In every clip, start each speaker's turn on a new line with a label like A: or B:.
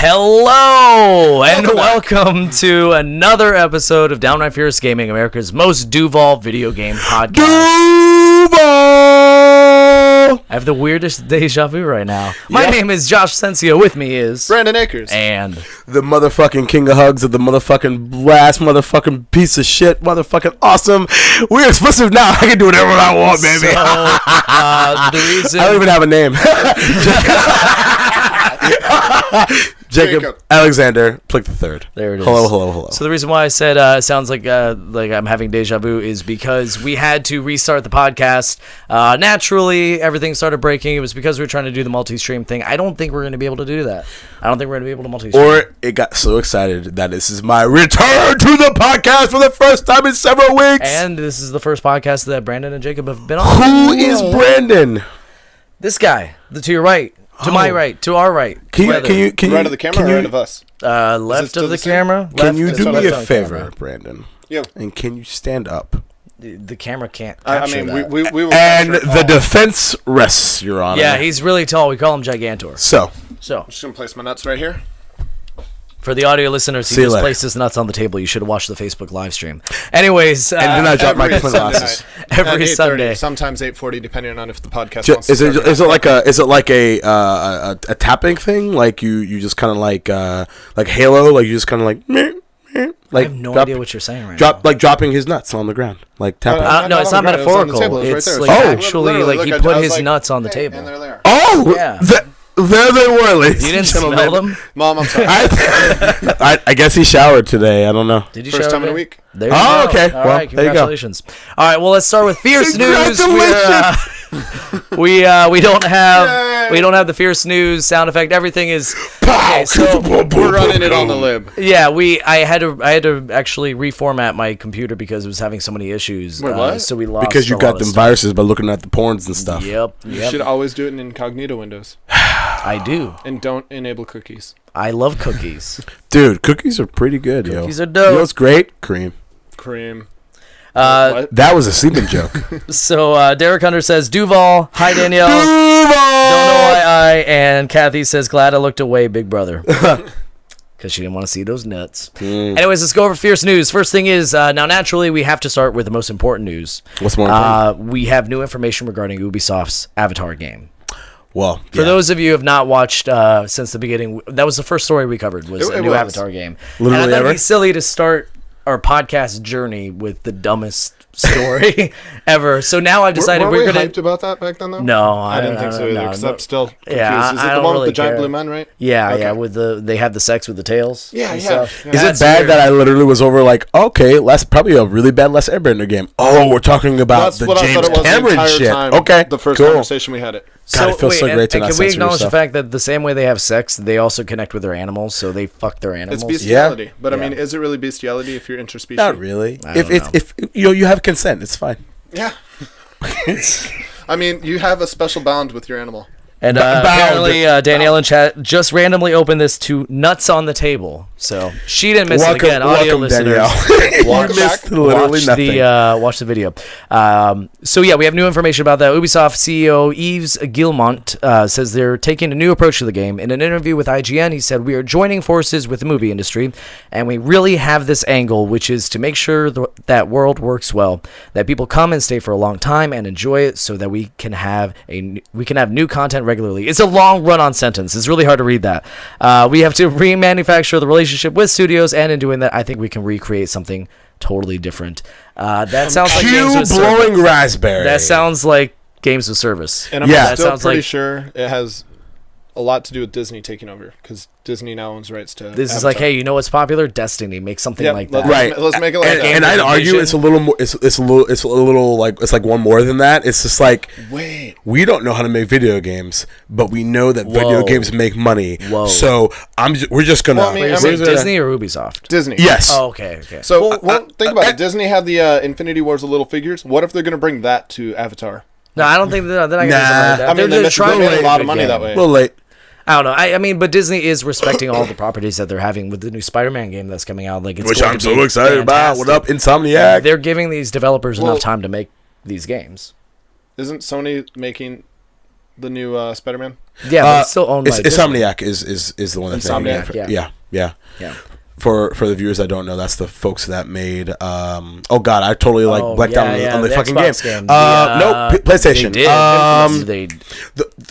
A: Hello and welcome to another episode of Downright Furious Gaming, America's most Duval video game podcast. Duval! I have the weirdest deja vu right now. My name is Josh Sensio. With me is
B: Brandon Akers.
A: And
C: the motherfucking king of hugs of the motherfucking last motherfucking piece of shit, motherfucking awesome. We're exclusive now. I can do whatever I want, baby.
A: The reason
C: I don't even have a name. Jacob Alexander Plick the Third.
A: There it is.
C: Hello.
A: So the reason why I said it sounds like I'm having deja vu is because we had to restart the podcast. Naturally, everything started breaking. It was because we were trying to do the multi-stream thing. I don't think we're going to be able to do that. I don't think we're going to be able to multi-stream.
C: Or it got so excited that this is my return to the podcast for the first time in several weeks.
A: And this is the first podcast that Brandon and Jacob have been on.
C: Who is Brandon?
A: This guy, to your right. To my right, to our right.
C: Can you
B: right of the camera or right of us?
A: Left of the camera.
C: Can you do me a
A: left
C: favor,
A: camera.
C: Brandon?
B: Yeah.
C: And can you stand up?
A: The camera can't
B: I
A: capture
B: mean,
A: that.
B: we will.
C: And the defense rests, Your Honor.
A: Yeah, he's really tall. We call him Gigantor.
C: So,
B: I'm just gonna place my nuts right here.
A: for the audio listeners, he just placed his nuts on the table. You should have watched the Facebook live stream. Anyways,
C: and then I drop my glasses
A: every Sunday,
B: sometimes 8:40, depending on if the podcast wants to
C: is it like a tapping thing? Like you just kind of like Halo, like you just kind of like
A: I have no idea what you're saying right now.
C: Like dropping his nuts on the ground, like tapping.
A: No, it's not metaphorical. It's like actually like he put his nuts on the table.
B: And they're there.
C: Oh,
A: yeah.
C: There they were, ladies.
A: You didn't
C: and
A: smell them?
B: Mom, I'm sorry.
C: I guess he showered today. I don't know.
A: Did you
B: First
A: shower
B: time in a week.
A: There you
C: Oh,
A: go.
C: okay.
A: All
C: Well,
A: right,
C: there you go.
A: congratulations. All right, well, let's start with fierce news.
C: Congratulations.
A: We don't have the fierce news sound effect. Everything is okay. So
B: We're running it on the lib.
A: yeah, I had to actually reformat my computer because it was having so many issues.
B: Wait, what?
A: So we lost
C: Because you
A: a
C: got
A: lot of
C: them
A: stuff.
C: viruses by looking at the porns and stuff.
A: Yep.
B: You should always do it in incognito windows.
A: I do.
B: And don't enable cookies.
A: I love cookies.
C: Dude, cookies are pretty good, yo.
A: Cookies are dope.
C: You know what's great? Cream.
B: What?
C: That was a sleeping joke.
A: So Derek Hunter says, Duval. Hi, Danielle.
C: Duval!
A: Don't know why and Kathy says, glad I looked away, big brother. Because she didn't want to see those nuts. Anyways, let's go over fierce news. First thing is, now naturally, we have to start with the most important news.
C: What's more important?
A: We have new information regarding Ubisoft's Avatar game.
C: Well,
A: For those of you who have not watched since the beginning, that was the first story we covered, was a new Avatar game.
C: Literally
A: and I thought
C: ever?
A: it'd be silly to start our podcast journey with the dumbest story ever. So now I've decided
B: we're
A: going
B: hyped about that back then, though?
A: No,
B: I didn't think so either, because I'm still confused.
A: Yeah,
B: Is
A: I
B: it the
A: don't
B: one
A: really
B: with the giant
A: care.
B: blue men, right?
A: Yeah,
B: Okay.
A: yeah. With they have the sex with the tails.
B: Yeah,
A: and
B: yeah.
A: stuff.
B: Yeah.
C: Is
A: That's
C: it bad
A: weird.
C: that I literally was over like, okay, probably a really bad Les Airbender game. Oh, we're talking about
B: That's
C: the
B: what I
C: James
B: thought it was the
C: Cameron
B: entire
C: shit.
B: time.
C: Okay,
B: The first
C: cool.
B: conversation we had it.
C: God, it feels so great to
A: and
C: not
A: can we
C: censor
A: acknowledge the
C: yourself.
A: fact that the same way they have sex, they also connect with their animals, so they fuck their animals?
B: It's bestiality. But I
A: Yeah.
B: mean, is it really bestiality if you're interspecies?
C: Not really.
A: I don't know.
C: If you have consent, it's fine.
B: Yeah. I mean, you have a special bond with your animal.
A: And apparently, Danielle in chat just randomly opened this to nuts on the table. So she didn't miss it again. Audio listeners,
C: You missed literally nothing.
A: watch the video. So yeah, we have new information about that. Ubisoft CEO Yves Guillemot says they're taking a new approach to the game. In an interview with IGN, he said, "We are joining forces with the movie industry, and we really have this angle, which is to make sure that world works well, that people come and stay for a long time and enjoy it, so that we can have new content regularly." It's a long run-on sentence. It's really hard to read that. We have to remanufacture the relationship with studios, and in doing that, I think we can recreate something totally different. That sounds like games with
C: blowing
A: service.
C: raspberry.
A: That sounds like games with service.
B: And I'm
C: Yeah.
B: still
A: That sounds
B: pretty
A: like-
B: sure it has a lot to do with Disney taking over, because Disney now owns rights to
A: This is
B: Avatar.
A: like, hey, you know what's popular? Destiny. Make something like that.
C: Right.
B: Let's make it like that.
C: And I'd argue it's a little more. It's a little like it's like one more than that. It's just like,
B: Wait.
C: we don't know how to make video games, but we know that video
A: Whoa.
C: games make money.
A: Whoa.
C: So we're just gonna.
B: Well, I mean,
A: Wait, you're saying Disney or Ubisoft?
B: Disney.
C: Yes.
A: Oh, okay.
B: So think about it. Disney had the Infinity Wars of little figures. What if they're going to bring that to Avatar?
A: No, I don't think they're not going to do
C: Nah.
A: something like that.
B: I mean,
A: they're
B: they
A: trying to
B: made
A: make
B: a lot of
A: good
B: money
A: game.
B: that way.
C: A little late.
A: I don't know. I mean, but Disney is respecting all the properties that they're having with the new Spider-Man game that's coming out. Like, it's
C: Which
A: going
C: I'm
A: to be
C: so excited about. What up,
A: fantastic.
C: Insomniac?
A: They're giving these developers
B: Well-
A: enough time to make these games.
B: Isn't Sony making The new Spider-Man.
A: Yeah, but it's still owned by Disney.
C: Insomniac is the one that's
B: Insomniac,
C: yeah. For the viewers that don't know, that's the folks that made. Oh God, I totally blacked out on the fucking game. No, PlayStation.
A: They did.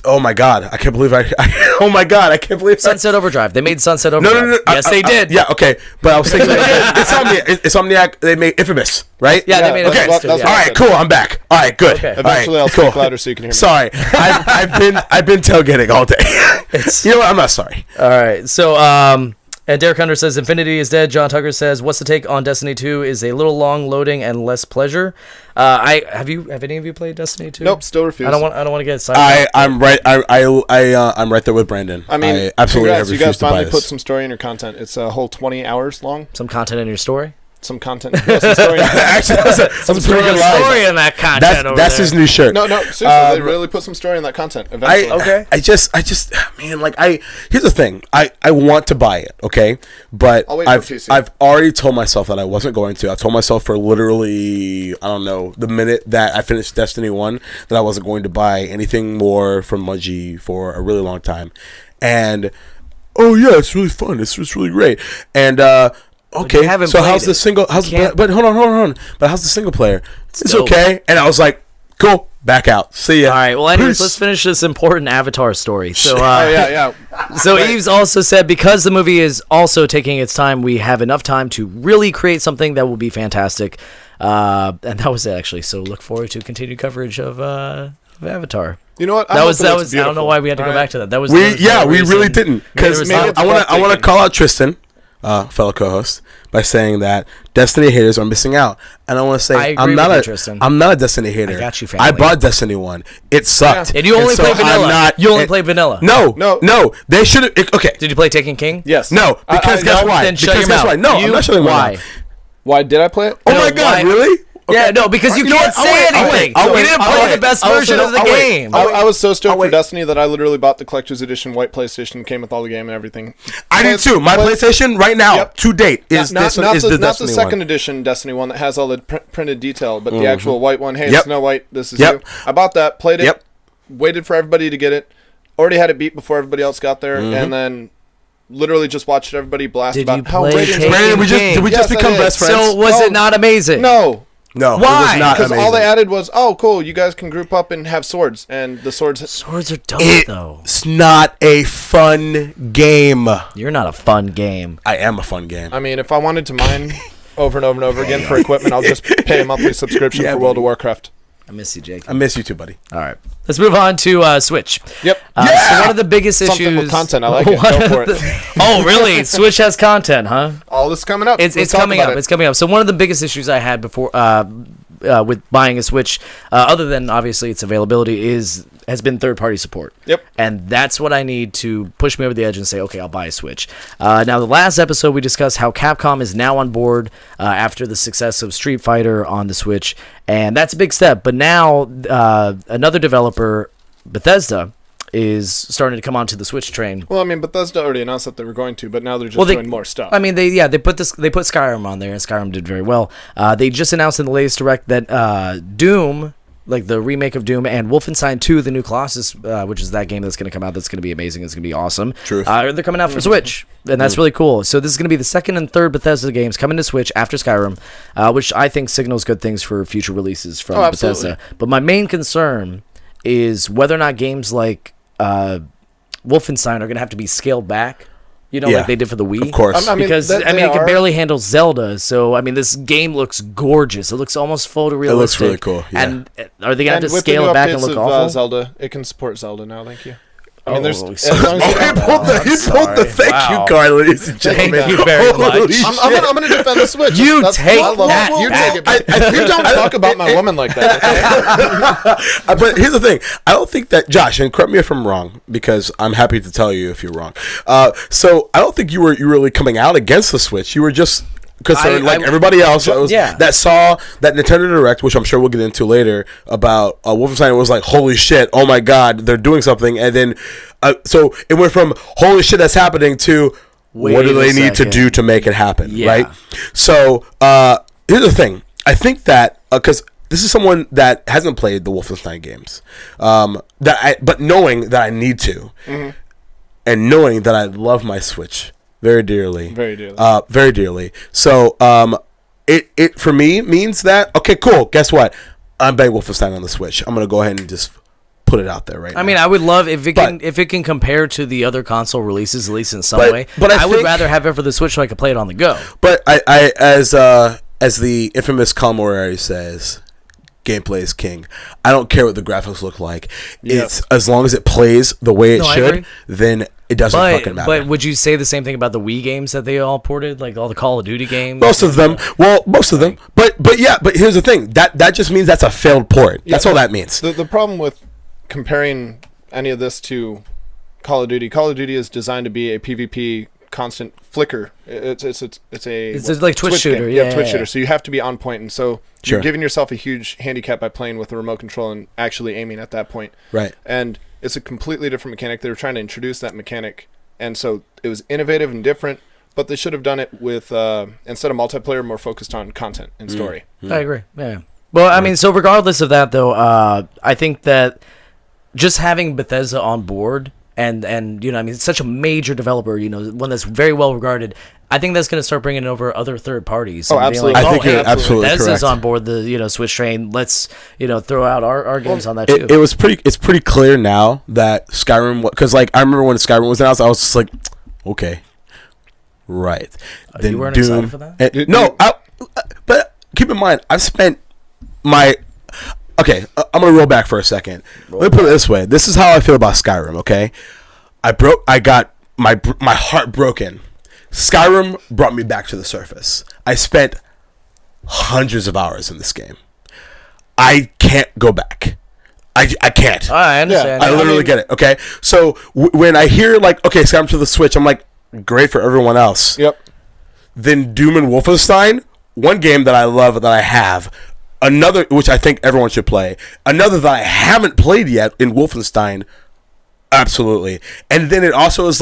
C: Oh my God, I can't believe oh my God, I can't believe
A: Sunset Overdrive. They made Sunset Overdrive.
C: No.
A: Yes, they did.
C: Yeah, okay, but I was thinking Insomniac. They made Infamous, right?
A: Yeah, they made
C: okay.
A: Infamous.
C: All right, cool. I'm back. All right, good.
A: Okay.
B: Eventually, I'll speak louder so you can hear me.
C: Sorry, I've been tailgating all day. You know what? I'm not sorry.
A: All right, so and Derek Hunter says Infinity is dead. John Tucker says, "What's the take on Destiny 2? Is a little long loading and less pleasure." Have any of you played Destiny 2?
B: Nope, still refuse.
A: I don't want to get sidetracked.
C: I'm right there with Brandon.
B: I mean,
C: I absolutely
B: congrats, you guys
C: to buy
B: finally
C: this.
B: put some story in your content. It's a whole 20 hours long.
A: Some content in your story.
B: Some content. Yeah, some story.
C: Actually, some
A: Story in that content.
C: That's his new shirt.
B: No, seriously, they really put some story in that content. Eventually.
C: I just, man, like here's the thing. I want to buy it, okay, but
B: I'll wait for PC.
C: I've already told myself that I wasn't going to. I told myself for literally, I don't know, the minute that I finished Destiny 1 that I wasn't going to buy anything more from Bungie for a really long time, and oh yeah, it's really fun. It's really great, and okay, so how's the single? But hold on. But how's the single player? It's okay. And I was like, cool, back out. See ya.
A: All right. Well, anyways, let's finish this important Avatar story. So,
B: yeah.
A: So Eves also said because the movie is also taking its time, we have enough time to really create something that will be fantastic. And that was it, actually. So look forward to continued coverage of Avatar.
B: You know what?
A: That was. I don't know why we had to go back to that. That was.
C: We really didn't, because I want to call out Tristan, fellow co-host, by saying that Destiny haters are missing out, and I want to say I'm not a Destiny hater.
A: I got you, family.
C: I bought Destiny 1. It sucked.
A: Yeah. And you only play vanilla. You only play vanilla.
C: No. They should have. Okay.
A: Did you play Taken King?
B: Yes.
C: No, because guess why?
A: Then shut your mouth.
C: No, I'm not shutting my mouth.
B: Why did I play it?
C: Oh my God! Really? Okay.
A: Yeah, no, because you can't say anything. You didn't play the best version of the game.
B: I was so stoked for Destiny that I literally bought the collector's edition white PlayStation, came with all the game and everything.
C: I did too. My PlayStation right now, to date, is
B: not
C: the
B: the second edition Destiny one that has all the printed detail, but the actual white one. Hey, Snow White, this is you. I bought that, played it, waited for everybody to get it, already had it beat before everybody else got there, and then literally just watched everybody blast about how ratings.
C: Did we just become best friends?
A: So was it not amazing?
B: No,
A: why?
B: Because all they added was, oh, cool, you guys can group up and have swords, and the swords
A: are dope, though.
C: It's not a fun game.
A: You're not a fun game.
C: I am a fun game.
B: I mean, if I wanted to mine over and over and over again for equipment, I'll just pay a monthly subscription for World of Warcraft.
A: I miss you, Jake.
C: I miss you too, buddy.
A: All right. Let's move on to Switch.
B: Yep.
A: So one of the biggest issues...
B: with content. I like it. Go for it.
A: Oh, really? Switch has content, huh?
B: All this coming up.
A: It's coming up. It's coming up. So one of the biggest issues I had before... with buying a Switch, other than obviously its availability, has been third-party support.
B: Yep.
A: And that's what I need to push me over the edge and say, okay, I'll buy a Switch. Now, the last episode we discussed how Capcom is now on board after the success of Street Fighter on the Switch, and that's a big step. But now another developer, Bethesda, is starting to come onto the Switch train.
B: Well, I mean, Bethesda already announced that they were going to, but now they're just doing more stuff.
A: I mean, they put Skyrim on there, and Skyrim did very well. They just announced in the latest Direct that Doom, like the remake of Doom, and Wolfenstein 2, the new Colossus, which is that game that's going to come out, that's going to be amazing, it's going to be awesome.
C: Truth.
A: They're coming out for Switch, and that's really cool. So this is going to be the second and third Bethesda games coming to Switch after Skyrim, which I think signals good things for future releases from Bethesda. But my main concern is whether or not games like Wolfenstein are going to have to be scaled back, like they did for the Wii.
C: Of course.
A: Because it can barely handle Zelda. So, I mean, this game looks gorgeous. It looks almost photorealistic. It
C: looks really cool. Yeah.
A: And are they going to have to scale it back and look awful?
B: Zelda, it can support Zelda now, thank you. I mean,
C: he pulled the thank you card, ladies and gentlemen.
A: Thank you very much.
B: I'm going to defend the Switch.
A: You take that.
B: You take it. You don't talk about my woman like that.
C: But here's the thing. I don't think that, Josh, and correct me if I'm wrong, because I'm happy to tell you if you're wrong. So I don't think you were really coming out against the Switch. You were just... Because everybody else that saw that Nintendo Direct, which I'm sure we'll get into later, about Wolfenstein, was like, holy shit, oh my god, they're doing something. And then, so it went from, holy shit, that's happening, to what do they need to do to make it happen, right? So, here's the thing. I think that, because this is someone that hasn't played the Wolfenstein games, but knowing that I need to, and knowing that I love my Switch very dearly, very dearly. So it for me means that, okay, cool. Guess what? I'm playing Wolfenstein on the Switch. I'm gonna go ahead and just put it out there right now.
A: I mean, I would love if it can compare to the other console releases, at least in some way. But I would rather have it for the Switch so I could play it on the go.
C: But I as the infamous Colin Moriarty says, gameplay is king. I don't care what the graphics look like. It's as long as it plays the way it should, then it doesn't fucking matter.
A: But would you say the same thing about the Wii games that they all ported, like all the Call of Duty games?
C: Most of them. Most of them. But here's the thing. That just means that's a failed port. That's all that means.
B: The problem with comparing any of this to Call of Duty is designed to be a PvP constant flicker. It's
A: like Twitch shooter.
B: Twitch shooter. So you have to be on point, and so you're giving yourself a huge handicap by playing with a remote control and actually aiming at that point.
C: Right.
B: And it's a completely different mechanic. They were trying to introduce that mechanic, and so it was innovative and different. But they should have done it with instead of multiplayer, more focused on content and story.
A: I agree. Yeah. Well, I mean, so regardless of that, though, I think that just having Bethesda on board. And I mean, it's such a major developer, one that's very well regarded. I think that's going to start bringing over other third parties.
B: Oh, absolutely.
C: I think you're absolutely correct.
A: Bethesda's on board the Switch train. Let's throw out our games on that too.
C: It's pretty clear now that Skyrim, because I remember when Skyrim was announced, I was just like, okay, right. Then
A: you weren't
C: Doom,
A: excited for that?
C: No, but keep in mind, I've spent my. Okay, I'm gonna roll back for a second. Let me put it this way. This is how I feel about Skyrim. Okay, I got my heart broken. Skyrim brought me back to the surface. I spent hundreds of hours in this game. I can't go back. I can't.
A: I understand.
C: I literally get it. Okay, so when I hear okay, Skyrim to the Switch, I'm like, great for everyone else.
B: Yep.
C: Then Doom and Wolfenstein, one game that I love that I have. Another, which I think everyone should play. Another that I haven't played yet in Wolfenstein. Absolutely. And then it also is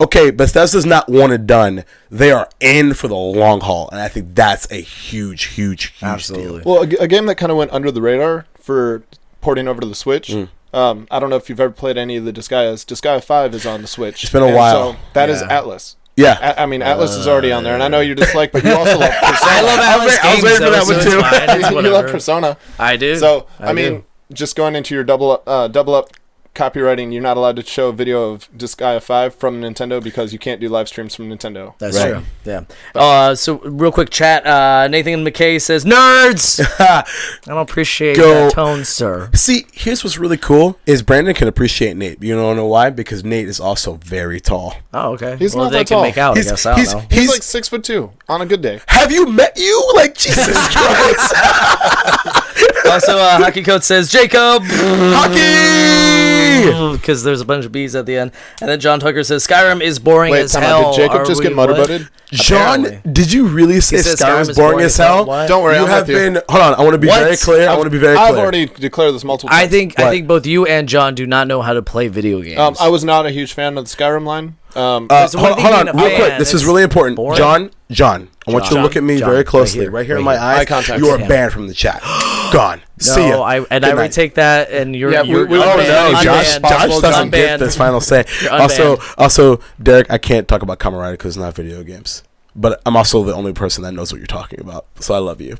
C: okay, Bethesda's not one and done. They are in for the long haul. And I think that's a huge deal.
B: Well, a game that kind of went under the radar for porting over to the Switch. I don't know if you've ever played any of the Disgaeas. Disgaea 5 is on the Switch.
C: It's been a while.
B: So that is Atlas.
C: Yeah.
B: I mean, Atlas is already on there, and I know you're but you also love Persona.
A: I love Atlas games,
C: I was waiting for that one, too.
B: You love Persona.
A: I do.
B: So, I mean, just going into your double up copywriting, you're not allowed to show a video of Disgaea 5 from Nintendo because you can't do live streams from Nintendo.
A: That's true. Yeah. So real quick chat. Nathan McKay says, "Nerds." I don't appreciate that tone, sir.
C: See, here's what's really cool is Brandon can appreciate Nate. You don't know why? Because Nate is also very tall.
A: Oh, okay.
B: He's not
A: they
B: that
A: can
B: tall.
A: make out. I guess I don't know.
B: He's like 6'2" on a good day.
C: Have you met you? Jesus Christ.
A: Also, Hockey Coach says, "Jacob."
C: Hockey.
A: Because there's a bunch of B's at the end. And then John Tucker says, Skyrim is boring as hell.
B: Did Jacob just get motor-butted?
C: John, did you really say Skyrim is boring as hell?
B: Don't worry,
C: you have been... Hold on, I want to be very clear.
B: I've already declared this multiple times.
A: I think both you and John do not know how to play video games.
B: I was not a huge fan of the Skyrim line.
C: Hold on, real quick. This is really important.
A: Boring.
C: John, I want you to look at me very closely. Right here in my eyes.
B: Eye contact.
C: You are banned from the chat. Gone. See ya.
A: I retake that, and you're
C: Josh doesn't get this final say. Also, Derek, I can't talk about camaraderie because it's not video games. But I'm also the only person that knows what you're talking about. So I love you.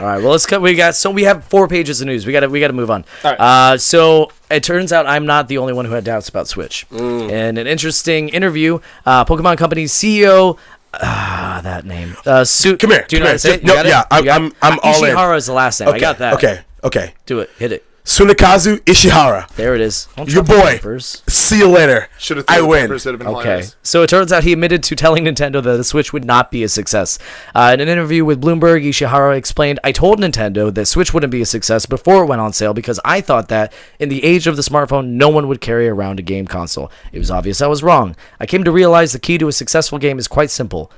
A: All right, well, let's cut. We have 4 pages of news. We got to move on.
B: All right.
A: So it turns out I'm not the only one who had doubts about Switch. In an interesting interview, Pokemon Company's CEO. That name.
C: Come here.
A: Do you know how to say it?
C: No, yeah, I'm all in.
A: Ishihara is the last name.
C: Okay,
A: I got that.
C: Okay.
A: Do it. Hit it.
C: Sunakazu Ishihara.
A: There it is.
C: Your boy. See you later. I win.
A: Okay. So it turns out he admitted to telling Nintendo that the Switch would not be a success. In an interview with Bloomberg, Ishihara explained, "I told Nintendo that Switch wouldn't be a success before it went on sale because I thought that in the age of the smartphone, no one would carry around a game console. It was obvious I was wrong. I came to realize the key to a successful game is quite simple.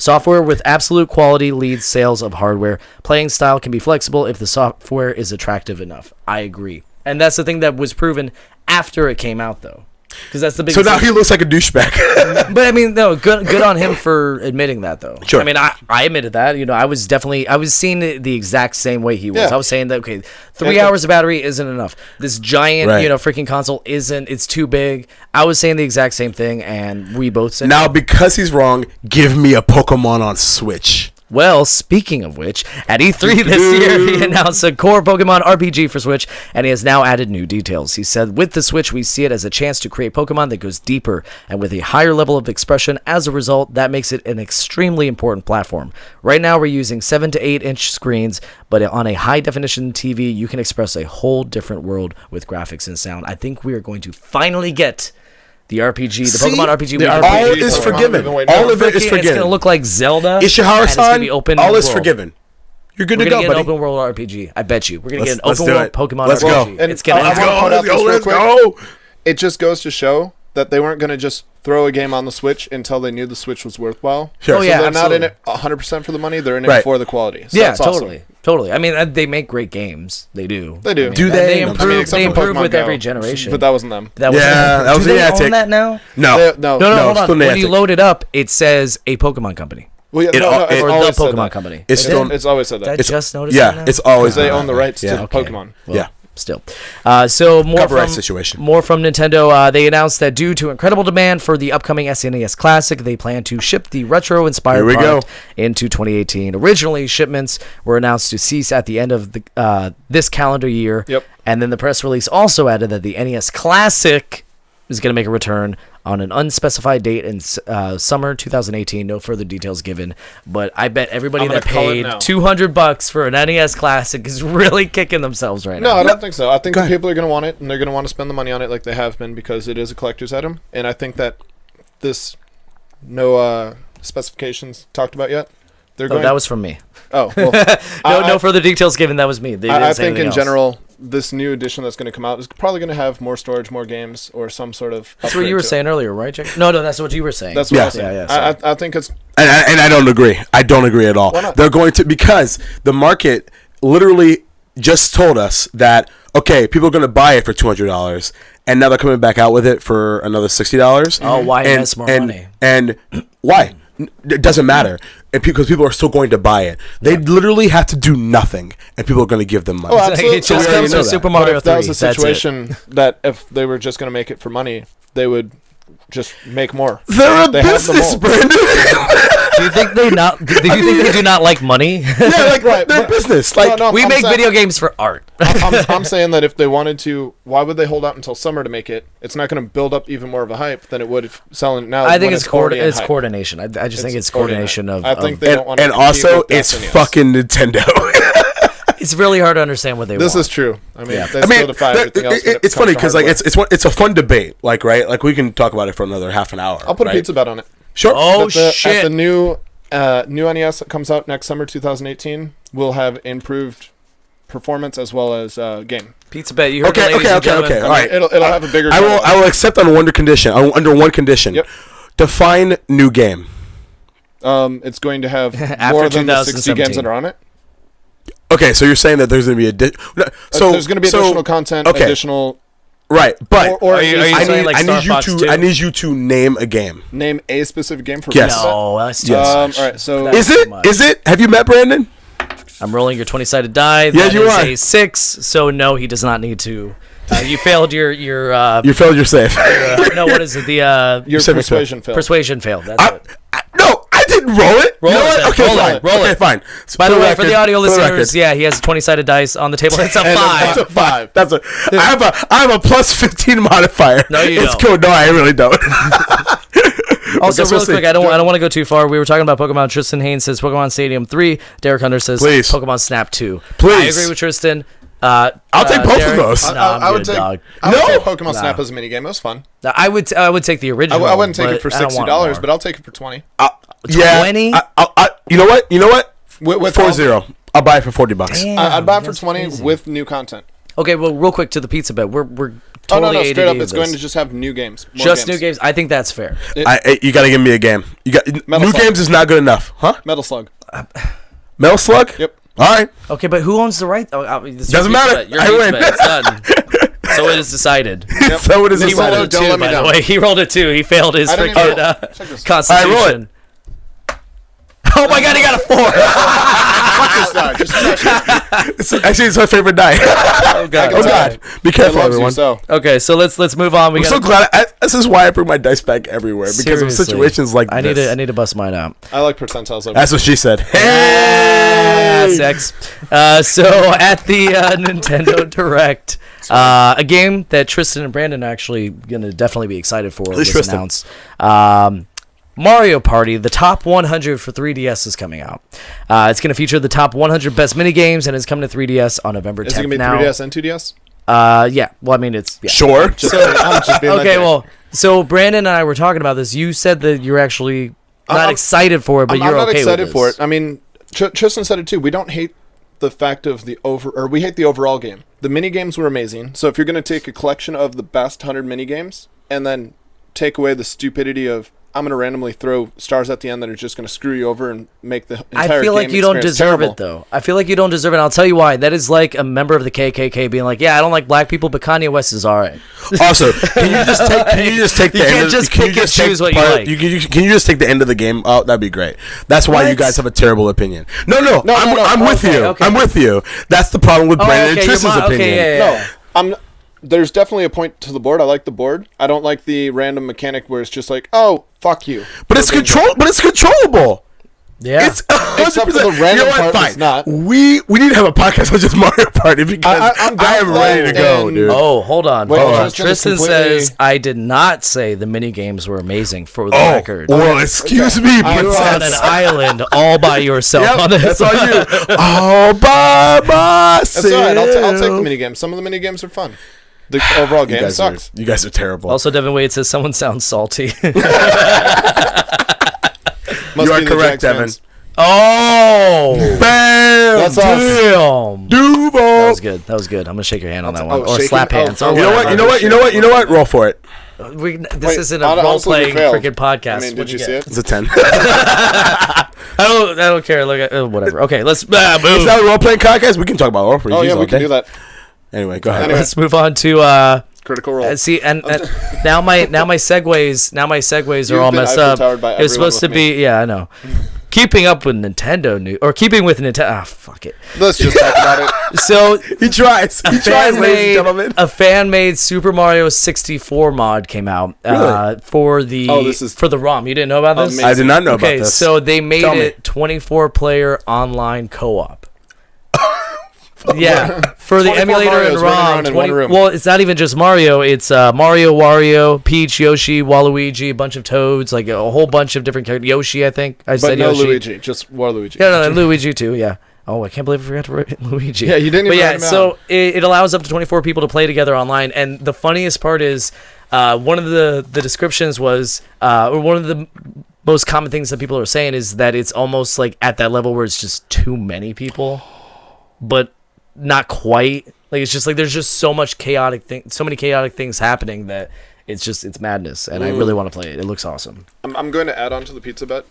A: Software with absolute quality leads sales of hardware. Playing style can be flexible if the software is attractive enough." I agree. And that's the thing that was proven after it came out, though. Because that's the big.
C: So now he looks like a douchebag.
A: But I mean, no, good on him for admitting that, though.
C: Sure.
A: I mean, I admitted that. I was seeing it the exact same way he was.
B: Yeah.
A: I was saying that 3 hours of battery isn't enough. This giant, freaking console isn't. It's too big. I was saying the exact same thing, and we both said.
C: Now, because he's wrong, give me a Pokemon on Switch.
A: Well, speaking of which, at E3 this year, he announced a core Pokemon RPG for Switch, and he has now added new details. He said, with the Switch, we see it as a chance to create Pokemon that goes deeper and with a higher level of expression. As a result, that makes it an extremely important platform. Right now, we're using 7 to 8 inch screens, but on a high-definition TV, you can express a whole different world with graphics and sound. I think we are going to finally get the RPG, Pokemon RPG.
C: All is forgiven. All of it is forgiven.
A: It's going to look like Zelda.
C: Ishihara-san, all is forgiven. You're good to go, buddy.
A: We're going to get an open world RPG. I bet you. We're going to get an open world Pokemon
C: Let's
A: RPG.
C: go.
B: And
A: It's going to
C: Let's go.
B: It just goes to show that they weren't going to just throw a game on the Switch until they knew the Switch was worthwhile.
C: Sure.
A: Oh, yeah,
B: so they're
A: absolutely.
B: not in it 100% for the money. They're in it for the quality. So
A: yeah,
B: that's
A: totally.
B: Awesome.
A: Totally. I mean, they make great games. They do.
B: They do.
A: I mean,
C: Do they?
A: They improve. They improve with every generation.
B: But that wasn't them.
A: That was
C: that was
A: do they
C: Niantic.
A: own that now?
C: No.
B: No.
A: No, hold on.
C: still
A: When you
C: Niantic.
A: load it up, it says a Pokemon company.
B: Well, yeah,
C: It
A: Or the
B: always said
A: Pokemon
B: that.
A: company.
C: It's still.
B: It's always said
A: I
B: that.
A: just noticed that now?
C: It's always.
B: They own the rights
C: Yeah.
B: to
A: Okay.
B: Pokemon.
A: Well,
C: Yeah.
A: Still. So more
C: Copyright
A: from,
C: situation.
A: more from Nintendo. They announced that due to incredible demand for the upcoming SNES Classic, they plan to ship the retro-inspired
C: Here we
A: product
C: go.
A: into 2018. Originally, shipments were announced to cease at the end of this calendar year.
B: Yep.
A: And then the press release also added that the NES Classic is going to make a return on an unspecified date in summer 2018. No further details given, but I bet everybody
B: I'm
A: that
B: gonna call it
A: paid
B: now.
A: $200 for an NES Classic is really kicking themselves right
B: No,
A: now.
B: I don't think so. I think
C: Go
B: the
C: ahead.
B: people are going to want it, and they're going to want to spend the money on it like they have been because it is a collector's item. And I think that this no specifications talked about yet. They're going.
A: That was from me.
B: Oh, well,
A: No further details given. That was me. They didn't
B: I
A: say
B: think in
A: anything else.
B: general, this new edition that's going to come out is probably going to have more storage, more games, or some sort of.
A: That's what you were saying earlier, right, Jack? No, that's what you were saying.
B: That's what
C: Yeah.
B: I was saying.
A: Yeah,
B: I think it's.
C: And I don't agree. I don't agree at all.
B: Why not?
C: They're going to, because the market literally just told us that, okay, people are going to buy it for $200, and now they're coming back out with it for another $60.
A: Oh, why invest more money?
C: And why? It doesn't matter. And because people are still going to buy it. They literally have to do nothing, and people are going to give them money.
B: Oh, absolutely.
A: It just
C: We already
A: comes
C: know
A: with
C: that.
A: Super
B: But
A: Mario
B: if
A: 3.
B: that was a
A: That's it.
B: situation that if they were just going to make it for money, they would just make more.
C: They're a
B: They have the
C: business,
B: mold.
C: Brandon.
A: Do you think they not? Do you think they do not like money?
C: Yeah, like
B: Right,
C: they're
B: but-
C: business. Like
B: No,
A: We
B: I'm
A: make
B: saying-
A: video games for art.
B: I'm saying that if they wanted to, why would they hold out until summer to make it? It's not going to build up even more of a hype than it would if selling it now.
A: I think
B: when
A: it's
B: already in hype.
A: coordination. I just think it's
B: already in
A: coordination
B: hype.
A: of.
B: I think
A: of-
B: they don't want to
C: and
B: compete
C: also,
B: with
C: it's
B: SNES.
C: fucking Nintendo.
A: it's really hard to understand what they
B: This
A: want.
B: is true. I mean,
A: Yeah.
B: they
C: I mean,
B: still defy everything else. when it
C: it's
B: comes
C: funny
B: to
C: because like
B: hardware.
C: it's a fun debate. Like right, like we can talk about it for another half an hour.
B: I'll put a
C: right?
B: pizza bet on it.
C: Sure.
A: Oh
B: At the
A: shit!
B: new NES that comes out next summer, 2018, will have improved performance as well as game.
A: Pizza bet. You heard
C: Okay,
A: the ladies
C: okay,
A: and gentlemen.
C: okay. All right.
B: It'll have a bigger.
C: I will accept on one condition. Under one condition.
B: Yep.
C: Define new game.
B: It's going to have
A: After
B: more than the 60 games
A: 2017.
B: that are on it.
C: Okay, so you're saying that there's going to be so
B: there's going to be additional content,
C: okay.
B: additional.
C: right? But
B: Or
A: Are you
C: I
A: saying
C: need
A: like
C: I
A: Star
C: need you
A: Fox
C: to
A: 2?
C: I need you to name a game.
B: Name a specific game for
C: Yes.
B: pizza.
A: No, that's too
C: Yes.
A: much.
B: All right, so
A: That's
C: Is
A: too
C: it?
A: much.
C: Is it? Have you met Brandon?
A: I'm rolling your 20-sided die.
C: Yes,
A: That
C: you
A: is
C: are.
A: a 6. So no, he does not need to. You failed your
C: You failed your save.
A: no. What is it? The
B: your
C: Civic
B: persuasion failed.
A: persuasion failed. That's it.
C: No, I didn't roll it.
A: Roll
C: You know
A: it
C: what?
A: then.
C: Okay,
A: Roll
C: fine.
A: it. Roll
C: okay,
A: it.
C: fine. So
A: By the way, for
C: record-
A: the audio
C: for the
A: listeners,
C: record.
A: yeah, he has 20-sided dice on the table. It's a 5.
B: That's a 5.
C: That's a. I have a plus 15 modifier.
A: No, you
C: it's
A: don't.
C: cool. No, I really don't.
A: Also,
C: guess
A: real
C: we'll see.
A: quick, I don't want to go too far. We were talking about Pokemon. Tristan Haynes says Pokemon Stadium 3. Derek Hunter says
C: Please.
A: Pokemon Snap 2.
C: Please.
A: I agree with Tristan.
C: I'll take both
A: Derek,
C: of those.
A: No, I'm
B: I would
A: good,
B: take.
A: dog.
B: I would
C: No.
B: take Pokemon
A: Nah.
B: Snap as a mini game. It was fun.
A: No, I would take the original.
B: I wouldn't take
A: but
B: it for
A: I don't want
B: $60,
A: more.
B: but I'll take it for 20.
C: Yeah.
A: 20?
C: You know what? You know what?
B: With
C: 4-0. I'll buy it for $40.
A: Damn,
B: I'd buy it for
A: that's
B: 20
A: crazy.
B: with new content.
A: Okay, well, real quick to the pizza bet. We're
B: Oh
A: totally
B: no, straight up,
A: ADD
B: it's
A: of
B: going to
A: this.
B: just have new games. More
A: Just new games. I think that's fair.
C: You got to give me a game. You got
B: Metal
C: new
B: Slug.
C: games is not good enough, huh?
B: Metal Slug.
C: Metal Slug.
B: Yep.
C: All right.
A: Okay, but who owns the right? Oh, this is
C: Doesn't
A: your pizza
C: matter.
A: bet. Your
C: I
A: pizza
C: win.
A: bet. It's done. So it is decided.
C: Yep. So it is
A: He rolled a
C: decided.
A: 2, by the way. He rolled a 2. He failed his freaking Constitution. Oh my God, he got a 4.
B: Fuck this die. Just trash it.
C: Actually, it's my favorite die.
A: Oh God.
C: Be careful,
B: It loves you
C: everyone.
B: so.
A: Okay, so let's move on.
C: I'm so glad. This is why I bring my dice back everywhere, because of situations like this.
A: I need to bust mine out.
B: I like percentiles.
C: That's what she said. Hey!
A: Sex. So at the Nintendo Direct, a game that Tristan and Brandon are actually going to definitely be excited for was announced. Mario Party, the top 100 for 3DS is coming out. It's going to feature the top 100 best minigames, and it's coming to 3DS on November 10th.
B: Is it going to be 3DS and 2DS?
A: Yeah. Well, I mean, it's... Yeah.
C: Sure.
B: I'm just being
A: Okay, well, so Brandon and I were talking about this. You said that you're actually not excited for it, but you're okay with it.
B: I'm not excited for it. I mean, Tristan said it too. We don't hate the fact of we hate the overall game. The mini games were amazing. So if you're going to take a collection of the best 100 mini games and then take away the stupidity of I'm going to randomly throw stars at the end that are just going to screw you over and make the entire game
A: I feel like you don't deserve it, though. I feel like you don't deserve it. And I'll tell you why. That is like a member of the KKK being like, yeah, I don't like black people, but Kanye West is all right.
C: Also, can you just take the
A: You
C: end
A: can't
C: of
A: just
C: can
A: pick
C: you
A: and
C: just take
A: choose what you
C: part-
A: like.
C: Can you just take the end of the game? Oh, that'd be great. That's why you
A: What?
C: guys have a terrible opinion. No, I'm with
B: okay,
C: you.
A: okay.
C: I'm with you. That's the problem with Brandon and Tristan's opinion.
A: Okay, yeah.
B: No, there's definitely a point to the board. I like the board. I don't like the random mechanic where it's just like, oh, fuck you.
C: But it's controllable.
A: Yeah.
C: It's
B: Except for the random part that's not.
C: We need to have a podcast on just Mario Party because
B: I'm down
C: I am
B: for
C: ready
B: that,
C: to go,
B: and-
C: dude.
A: Oh, hold on.
B: Wait,
A: Tristan says, I did not say the mini games were amazing for the record.
C: Well, excuse me,
A: You're on an
C: princess.
A: island all by yourself on this.
C: That's on you. All by myself.
B: That's all right. I'll take the mini games. Some of the mini games are fun. The overall game sucks.
C: You guys are terrible.
A: Also, Devin Wade says someone sounds salty.
C: You are correct, Devin.
A: Oh,
C: Bam!
B: That's awesome.
A: damn.
C: Duval.
A: That was good. That was good. I'm gonna shake your hand on that one, or
B: shaking?
A: slap hands.
B: Oh,
A: or
C: You know what? You know what? Roll for it.
A: This isn't a
B: honestly,
A: role-playing
B: we failed.
A: freaking podcast.
B: I mean, did you see it?
C: It's a 10.
A: I don't care. Look at whatever. Okay, let's move.
C: It's not a role playing podcast. We can talk about RPGs
B: Oh yeah,
C: all
B: we can
C: day.
B: do that.
C: Anyway, go ahead.
B: Anyway.
A: Let's move on to
B: Critical Role.
A: see, and now my segues are all
B: You've been
A: messed up.
B: Eiffel-towered by
A: It's supposed to
B: everyone
A: be I know. Keeping up with Nintendo news, or keeping with Nintendo. Ah, fuck it.
B: Let's just talk about it.
A: So
C: He tries. He tries, ladies and gentlemen.
A: a fan-made Super Mario 64 mod came out
C: Really?
A: for the for the ROM. You didn't know about this?
B: Amazing.
C: I did not know about
A: Okay,
C: this.
A: so they made
C: Tell me.
A: it 24-player online co-op. Yeah, for the
B: 24
A: emulator
B: Marios
A: and
B: running
A: ROM.
B: around in one room.
A: Well, it's not even just Mario. It's Mario, Wario, Peach, Yoshi, Waluigi, a bunch of Toads, like a whole bunch of different characters. Yoshi, I think. I
B: But
A: said
B: no
A: Yoshi.
B: Luigi, just Waluigi.
A: Yeah, no, and Luigi too. Yeah. Oh, I can't believe I forgot to write Luigi.
B: Yeah, you didn't even
A: But
B: write
A: yeah,
B: him
A: so
B: out.
A: it allows up to 24 people to play together online, and the funniest part is one of the descriptions was, or one of the most common things that people are saying is that it's almost like at that level where it's just too many people, but not quite. Like it's just like there's just so many chaotic things happening that it's madness, and I really want to play it. It looks awesome.
B: I'm going to add on to the pizza bet.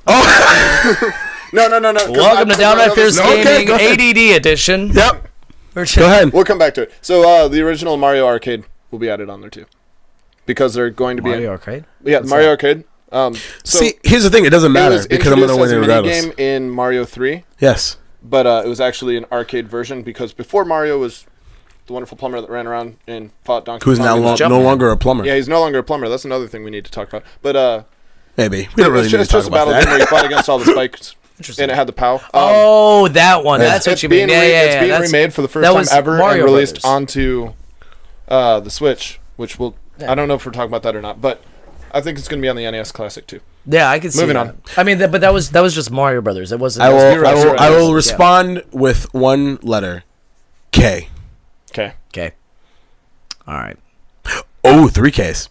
C: Oh,
B: No.
A: Welcome to Downright Fierce Gaming ADD edition.
C: yep.
A: Go
C: Go ahead.
B: We'll come back to it. So the original Mario Arcade will be added on there too, because they're going to be
A: Mario Arcade.
B: Yeah, Mario Arcade. So
C: See, here's the thing. It doesn't
B: it
C: matter
B: was
C: because I'm going to
B: introduced
C: win
B: as
C: it
B: a mini
C: regardless.
B: game in Mario 3,
C: Yes.
B: but it was actually an arcade version because before Mario was the wonderful plumber that ran around and fought Donkey
C: Who's
B: Kong.
C: now no longer a plumber.
B: Yeah, he's no longer a plumber. That's another thing we need to talk about. But
C: Maybe. We don't really need to
B: it's
C: talk
B: just a
C: about
B: battle game where
C: that.
B: you fought against all the spikes. And it had the POW.
A: Oh, that one. That's what
B: it's
A: you mean.
B: being
A: Yeah.
B: It's being
A: That's-
B: remade for the first
A: that
B: time
A: was
B: ever
A: Mario
B: and released
A: Brothers.
B: onto the Switch, which will I don't know if we're talking about that or not, but I think it's going to be on the NES Classic too.
A: Yeah, I can see.
B: Moving
A: that.
B: on.
A: I mean, but that was just Mario Brothers. It wasn't.
C: I
A: you're right, you're right.
C: will respond with one letter. K.
B: Okay.
A: Okay. All right.
C: Oh, 3 Ks.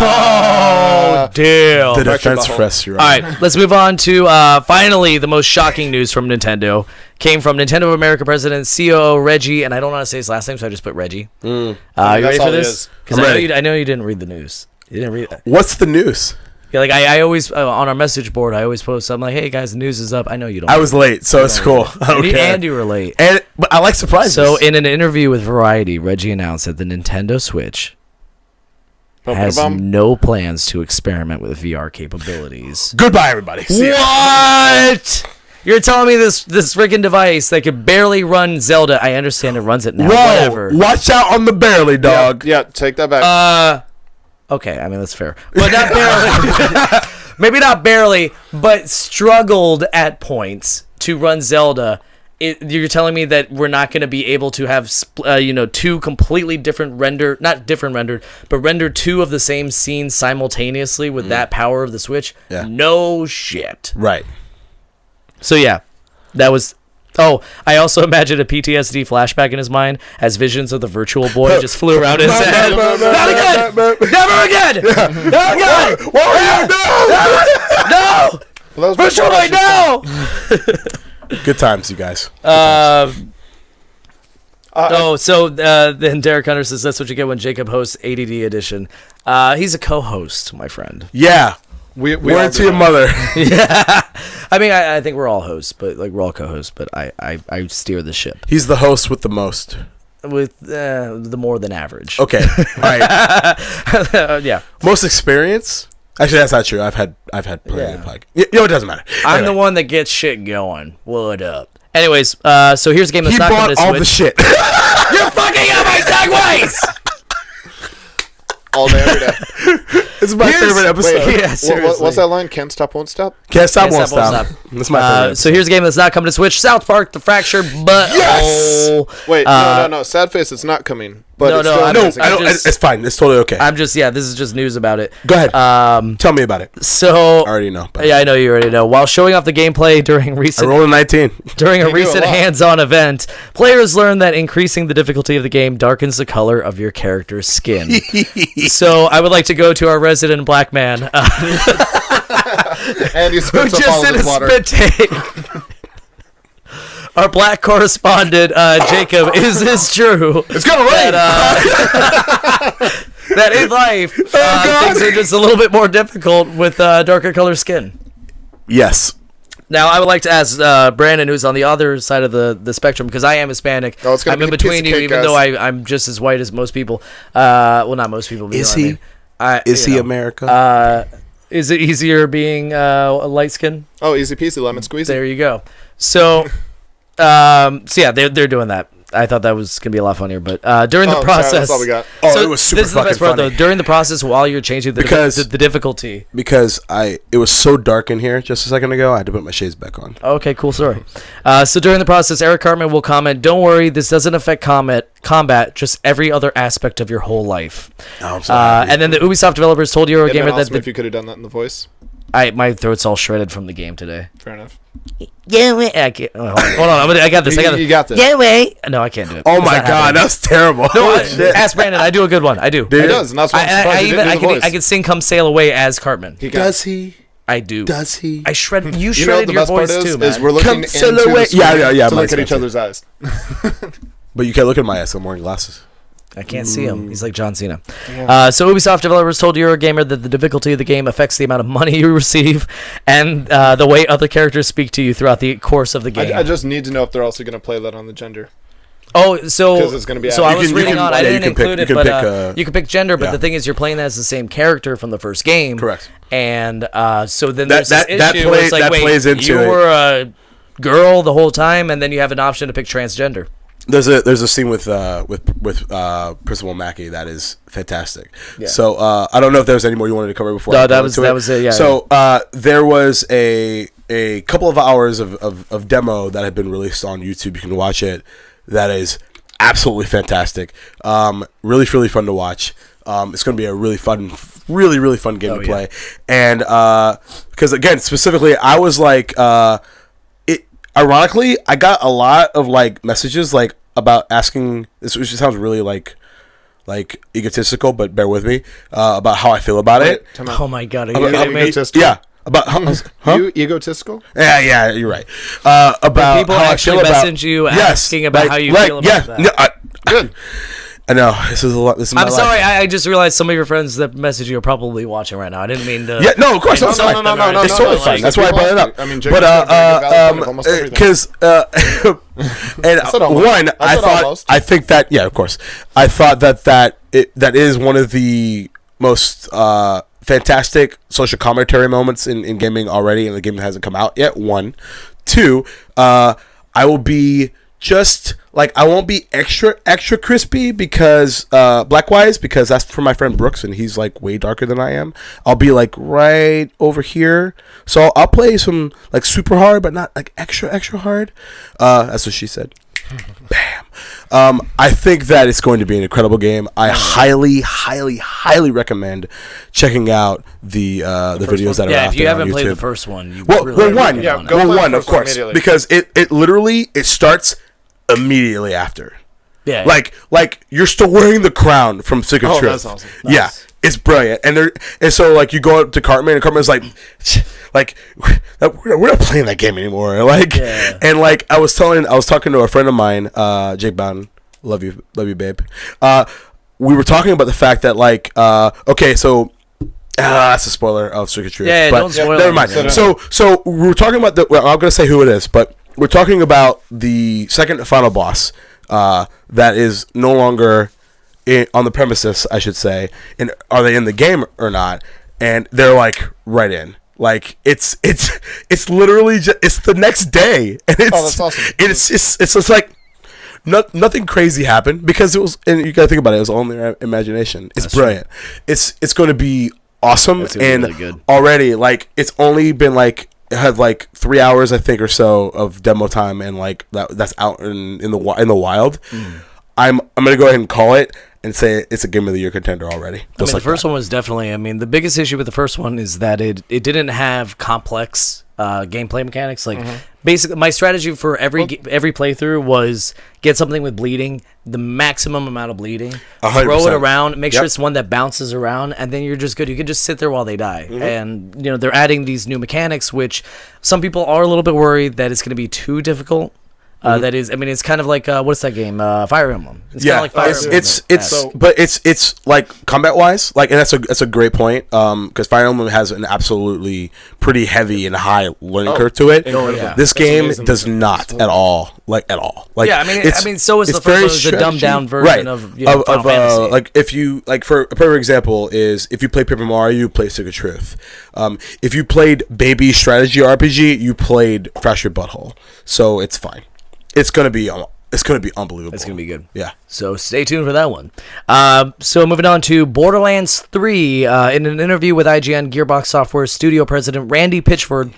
A: Oh, damn.
C: The
B: Correction
C: defense
B: butthole.
C: press. You're
A: All right, let's move on to finally the most shocking news from Nintendo. Came from Nintendo of America President COO Reggie, and I don't know how to say his last name, so I just put Reggie. You ready
B: that's
A: for
B: all it
A: this?
B: is.
A: Because
C: I'm ready.
A: I know you didn't read the news. You didn't read that.
C: What's the news?
A: Yeah, like I always on our message board, I always post. I'm like, hey guys, the news is up. I know you don't.
C: I was late, so it's cool.
A: And you were late.
C: But I like surprises.
A: So in an interview with Variety, Reggie announced that the Nintendo Switch has no plans to experiment with VR capabilities.
C: Goodbye, everybody.
A: What? You're telling me this freaking device that could barely run Zelda? I understand it runs it now. Whatever.
C: Watch out on the barely, dog.
B: Yeah, take that back.
A: Okay, I mean that's fair, but not barely. Maybe not barely, but struggled at points to run Zelda. You're telling me that we're not going to be able to have, two completely different not different rendered, but render two of the same scene simultaneously with that power of the Switch?
C: Yeah.
A: No shit.
C: Right.
A: So yeah, that was. Oh, I also imagine a PTSD flashback in his mind as visions of the Virtual Boy just flew around his head. Not again! Never again! Never again! No! Virtual Boy, no!
C: Good times, you guys.
A: Then Derek Hunter says that's what you get when Jacob hosts ADD edition. He's a co-host, my friend.
C: Yeah. Word to your mother.
A: Yeah. I mean, I think we're all hosts, but like we're all co-hosts, but I steer the ship.
C: He the host with the most.
A: With the more than average.
C: Okay. All right.
A: Yeah.
C: Most experience? Actually, that's not true. I've had plenty of like. It doesn't matter.
A: I'm the one that gets shit going. What up? Anyways, so here's a game that's not going to Switch.
C: He bought all the shit.
A: You're fucking up my segues!
B: All day, every day.
C: This is my favorite episode.
B: Wait, yeah, what's that line? Can't stop, won't stop?
C: Can't stop, won't stop. That's my favorite.
A: So here's a game that's not coming to Switch. South Park: The Fractured Butthole.
C: Yes!
B: Wait, no. Sad face, it's not coming. But
C: it's fine. It's totally okay.
A: This is just news about it.
C: Go ahead. Tell me about it.
A: So
C: I already know.
A: Yeah, I know you already know. While showing off the gameplay during
C: I rolled a 19.
A: During a recent hands-on event, players learned that increasing the difficulty of the game darkens the color of your character's skin. So I would like to go to our resident black man,
B: and he
A: who just did a spit take. Our black correspondent, Jacob, is this true?
C: It's gonna rain.
A: That in life, things are just a little bit more difficult with darker color skin.
C: Yes.
A: Now, I would like to ask Brandon, who's on the other side of the spectrum, because I am Hispanic. I'm in between you, even though I'm just as white as most people. Well, not most people.
C: Is he? Is he America?
A: Is it easier being light skin?
B: Oh, easy peasy, lemon squeezy.
A: There you go. So they're doing that. I thought that was gonna be a lot funnier, but during the process,
B: that's all we got.
C: It was super fucking funny.
A: Though. During the process, while you're changing the difficulty,
C: because it was so dark in here just a second ago, I had to put my shades back on.
A: Okay, cool story. So during the process, Eric Cartman will comment, "Don't worry, this doesn't affect combat, just every other aspect of your whole life."
C: Oh, I'm sorry.
A: And then the Ubisoft developers told Eurogamer
B: that if you could have done that in the voice.
A: My throat's all shredded from the game today.
B: Fair enough.
A: Yeah, wait. I can't. Hold on. I got this.
B: You got this.
A: Yeah, wait. No, I can't do it.
C: Oh my god, that's terrible.
A: No, ask Brandon. I do a good one. I do.
B: He does. And that's why
A: I can sing "Come Sail Away" as Cartman.
C: Does he?
A: I do.
C: Does he?
A: I shred. You shredded your voice too, man.
B: Is we're looking into the screen to look at each other's eyes.
C: But you can't look at my eyes. I'm wearing glasses.
A: I can't see him. He's like John Cena. So Ubisoft developers told Eurogamer that the difficulty of the game affects the amount of money you receive and the way other characters speak to you throughout the course of the game.
B: I just need to know if they're also going to play that on the gender.
A: Oh, so
B: because it's going to be.
A: So I was reading on. I didn't include it, but you can pick gender. But the thing is, you're playing as the same character from the first game.
C: Correct.
A: And so then there's this issue.
C: That plays into
A: you were a girl the whole time, and then you have an option to pick transgender.
C: There's a scene with Principal Mackey that is fantastic. Yeah. So I don't know if there was any more you wanted to cover before.
A: No, that was it. Yeah.
C: So there was a couple of hours of demo that had been released on YouTube. You can watch it. That is absolutely fantastic. Really fun to watch. It's going to be a really fun game to play. And because again, specifically, I was like. Ironically, I got a lot of like messages like about asking this, which sounds really like egotistical, but bear with me about how I feel about it.
A: Oh my god,
B: are you egotistical?
C: Yeah, about huh?
B: You egotistical?
C: Yeah, you're right. About
A: people
C: how
A: actually
C: I feel
A: message you asking about how you feel about that.
C: Good. I know this is a lot. This is my
A: I'm sorry.
C: life.
A: I just realized some of your friends that message you are probably watching right now. I didn't mean to.
C: Yeah, no, of course,
B: No,
C: it's fine.
B: no.
C: It's totally fine. That's why I brought it up.
B: I mean, because
C: and one, I think that of course, I thought that is one of the most fantastic social commentary moments in gaming already, and the game hasn't come out yet. 1, 2, I will be just like I won't be extra crispy because black-wise, because that's for my friend Brooks and he's like way darker than I am. I'll be like right over here, so I'll play some like super hard, but not like extra hard. That's what she said. Bam. I think that it's going to be an incredible game. I highly recommend checking out the videos that are out there on YouTube.
A: Yeah, if you haven't played the first one, you
C: well,
A: really
C: one, of course, because it literally starts immediately after.
A: Yeah,
C: like you're still wearing the crown from Sick of Truth.
B: That's awesome.
C: Yeah, it's brilliant, and so like you go up to Cartman, and Cartman's like we're not playing that game anymore. And like I was talking to a friend of mine, Jake Bowden, love you, babe. We were talking about the fact that like okay, so. That's a spoiler of Sick of Truth.
A: Yeah,
C: but
A: don't spoil
C: never mind. So we were talking about I'm gonna say who it is, but we're talking about the second and final boss that is no longer on the premises, I should say. And are they in the game or not? And they're like right in. Like it's literally it's the next day, and
B: that's awesome.
C: It's just like nothing crazy happened because it was, and you gotta think about it. It was all in their imagination. It's brilliant. True. It's going to be awesome, and
A: really good. Already
C: like it's only been like. It had like 3 hours, I think, or so of demo time, and like that's out in the wild. I'm gonna go ahead and call it and say it's a Game of the Year contender already.
A: I mean, the first one was definitely. I mean, the biggest issue with the first one is that it didn't have complex gameplay mechanics. Like basically, my strategy for every playthrough was get something with bleeding, the maximum amount of bleeding,
C: 100%.
A: Throw it around, make sure it's one that bounces around, and then you're just good. You can just sit there while they die. And they're adding these new mechanics, which some people are a little bit worried that it's going to be too difficult. That is, I mean, it's kind of like what's that game? Fire Emblem. It's kind of like Fire Emblem.
C: It's like combat wise, like, and that's a great point. Because Fire Emblem has an absolutely pretty heavy and high learning curve to it. This game does not at all. Like
A: yeah, I mean, so is the first one. It's a dumbed down version of Final Fantasy.
C: Like if you like for a perfect example is if you play Paper Mario, you play Stick of Truth. If you played Baby Strategy RPG, you played Crash Your Butthole. So it's fine. It's gonna be unbelievable.
A: It's gonna be good.
C: Yeah.
A: So stay tuned for that one. So moving on to Borderlands 3. In an interview with IGN, Gearbox Software studio president Randy Pitchford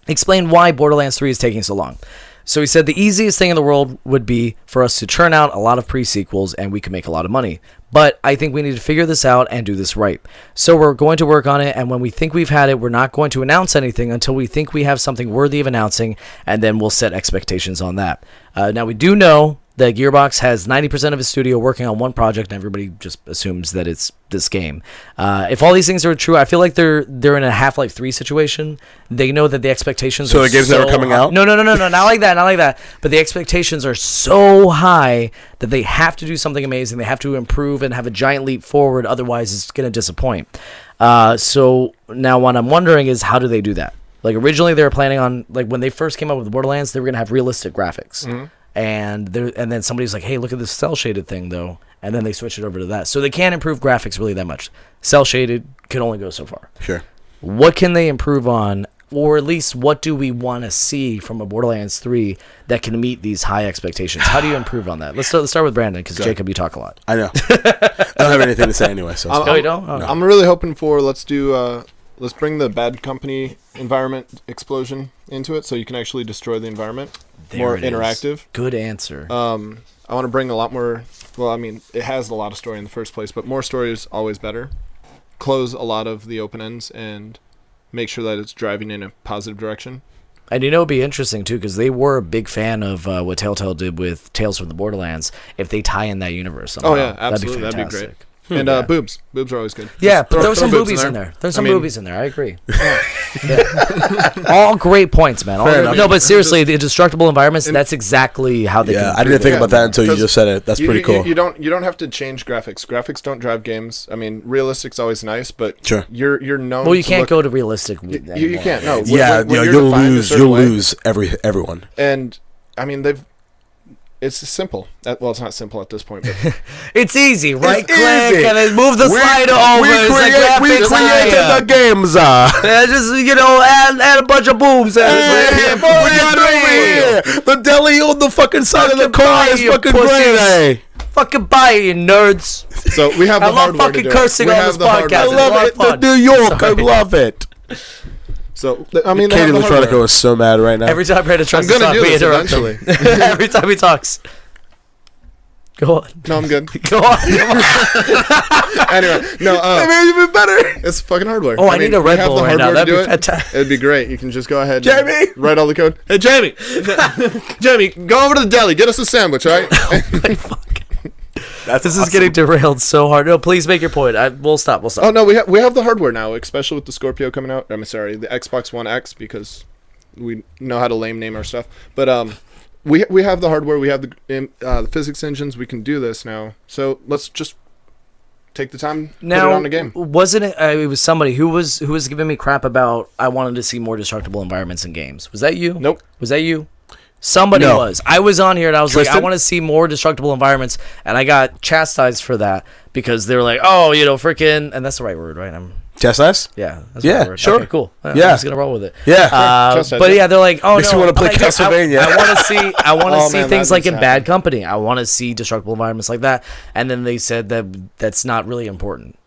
A: explained why Borderlands 3 is taking so long. So he said the easiest thing in the world would be for us to churn out a lot of pre-sequels and we could make a lot of money. But I think we need to figure this out and do this right. So we're going to work on it, and when we think we've had it, we're not going to announce anything until we think we have something worthy of announcing, and then we'll set expectations on that. Now, we do know that Gearbox has 90% of its studio working on one project, and everybody just assumes that it's this game. If all these things are true, I feel like they're in a Half-Life 3 situation. They know that the expectations
C: so
A: are
C: the game's never coming out?
A: No, not like that. But the expectations are so high that they have to do something amazing. They have to improve and have a giant leap forward. Otherwise, it's going to disappoint. So now what I'm wondering is, how do they do that? Like, originally they were planning on, like, when they first came up with Borderlands, they were going to have realistic graphics. And then somebody's like, hey, look at this cel-shaded thing, though. And then they switch it over to that. So they can't improve graphics really that much. Cel-shaded can only go so far. Sure. What can they improve on? Or at least what do we want to see from a Borderlands 3 that can meet these high expectations? How do you improve on that? Let's start with Brandon, because Jacob, you talk a lot.
C: I know. I don't have anything to say anyway. So
A: you don't? Oh, no.
B: I'm really hoping for, let's bring the Bad Company environment explosion into it so you can actually destroy the environment. More interactive.
A: Good answer.
B: I want to bring a lot more. Well, I mean, it has a lot of story in the first place, but more story is always better. Close a lot of the open ends and make sure that it's driving in a positive direction.
A: And it'd be interesting too, because they were a big fan of what Telltale did with Tales from the Borderlands. If they tie in that universe somehow,
B: absolutely, that'd be great. And boobs. Boobs are always good.
A: Yeah, but there were some boobies in there. There's some boobies in there. I agree. Yeah. All great points, man. No, but seriously, the destructible environments, that's exactly how they
C: I didn't think about that until you just said it. That's pretty cool.
B: You don't have to change graphics. Graphics don't drive games. I mean, realistic's always nice, but
C: sure.
B: You're known.
A: Well, you can't go to realistic.
B: You can't. No.
C: You'll lose everyone.
B: And I mean, it's simple. Well, it's not simple at this point, but
A: it's easy. Right click and then move the slider over.
C: We created the games.
A: Just add a bunch of boobs.
C: The deli on the fucking side of the car is fucking great.
A: Fucking buy it, you nerds.
B: So we have the hardware to do it.
A: I love fucking cursing on this podcast.
C: I love it. The New York. I love it.
B: So I mean,
C: Katie Latronico is so mad right now.
A: Every time Brandon tries to talk, we interrupt him. Every time he talks. Go on.
B: No, I'm good.
A: Go on.
B: Anyway, no.
C: It made it even better.
B: It's fucking hardware.
A: Oh, I need a Red Bull right now. That'd be fantastic.
B: It'd be great. You can just go ahead.
C: Jamie,
B: and write all the code. Hey, Jamie. Jamie, go over to the deli. Get us a sandwich, all right?
A: This is getting derailed so hard. No, please make your point. We'll stop.
B: Oh no, we have the hardware now, especially with the Scorpio coming out. I'm sorry, the Xbox One X, because we know how to lame name our stuff. But we have the hardware. We have the physics engines. We can do this now. So let's just take the time.
A: Now,
B: put it on the game.
A: Wasn't it? It was somebody who was giving me crap about. I wanted to see more destructible environments in games. Was that you?
B: Nope.
A: Was that you? Somebody was. I was on here and I was
C: Tristan?
A: like, I want to see more destructible environments, and I got chastised for that because they were like, oh, freaking, and that's the right word, right?
C: Chastised?
A: Yeah. That's the right word.
C: Sure.
A: Okay, cool. I'm
C: Yeah.
A: just gonna roll with it.
C: Yeah.
A: But yeah, they're like, oh
C: Makes
A: no,
C: you want to play Castlevania.
A: I want to see. I want to
B: Oh,
A: see
B: man,
A: things
B: that
A: like
B: needs
A: in
B: to
A: Bad
B: happen.
A: Company. I want to see destructible environments like that, and then they said that that's not really important.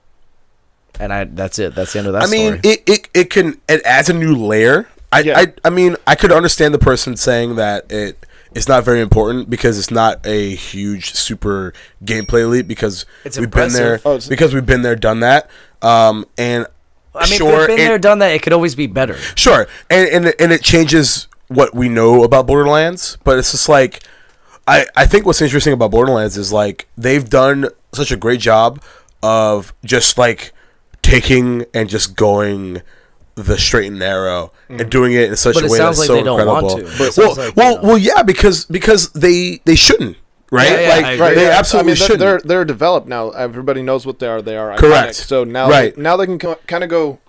A: And that's it. That's the end of that story.
C: I mean, it adds a new layer. I mean, I could understand the person saying that it's not very important because it's not a huge super gameplay leap because we've been there. Because we've been there, done that. And
A: I mean, if we've been there, done that. It could always be better.
C: Sure, and it changes what we know about Borderlands, but it's just like I think what's interesting about Borderlands is like they've done such a great job of just like taking and just going the straight and narrow and doing it in such a way that's so incredible. Well, yeah, because they shouldn't, right? They absolutely shouldn't.
B: They're developed now. Everybody knows what they are. They are
C: correct.
B: Iconic. So now, now they can kind of go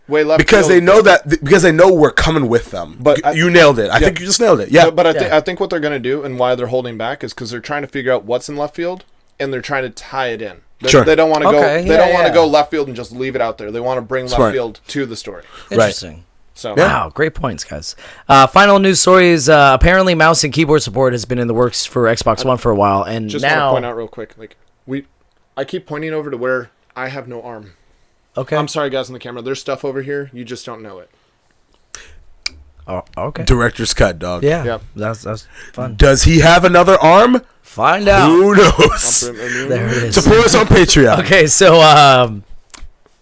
B: way left
C: because they know because they know we're coming with them. But you nailed it. I think you just nailed it. Yeah.
B: But I think what they're going to do and why they're holding back is because they're trying to figure out what's in left field and they're trying to tie it in. They don't want to go. They don't want to go left field and just leave it out there. They want to bring left field to the story.
A: Interesting.
C: Right.
B: So
A: wow, great points, guys. Final news story is apparently mouse and keyboard support has been in the works for Xbox One for a while, and
B: just
A: now
B: want to point out real quick, like I keep pointing over to where I have no arm.
A: Okay.
B: I'm sorry, guys, on the camera. There's stuff over here. You just don't know it.
A: Oh, okay.
C: Director's cut, dog.
A: Yeah. That's fun.
C: Does he have another arm?
A: Find out.
C: Who knows?
A: There it is.
C: Support us on Patreon.
A: Okay, so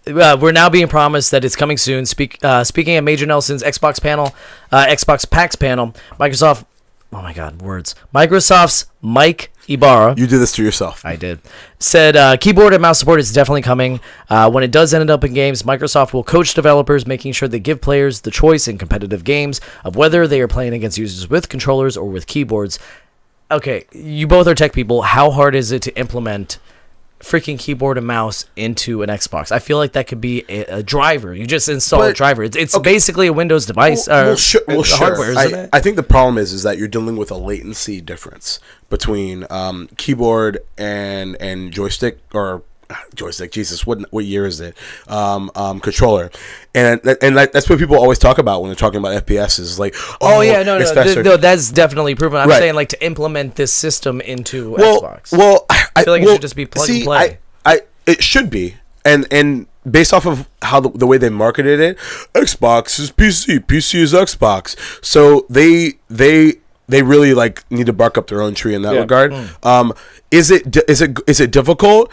A: we're now being promised that it's coming soon. Speaking of Major Nelson's Xbox panel, Xbox PAX panel, Microsoft. Oh my God, words. Microsoft's Mike Ibarra.
C: You did this to yourself.
A: I did. Said keyboard and mouse support is definitely coming. When it does end up in games, Microsoft will coach developers, making sure they give players the choice in competitive games of whether they are playing against users with controllers or with keyboards. Okay, you both are tech people. How hard is it to implement freaking keyboard and mouse into an Xbox? I feel like that could be a driver. You just install a driver. It's basically a Windows device.
C: Sure.
A: Hardware, isn't it?
C: I think the problem is that you're dealing with a latency difference between keyboard and joystick or joystick. Jesus, what year is it? Controller, and that's what people always talk about when they're talking about FPS. Is like,
A: no, that's definitely proven. I'm saying like to implement this system into Xbox.
C: Well,
A: I feel like it should just be plug and play.
C: It should be, and based off of how the way they marketed it, Xbox is PC is Xbox. So they really like need to bark up their own tree in that regard. Is it difficult?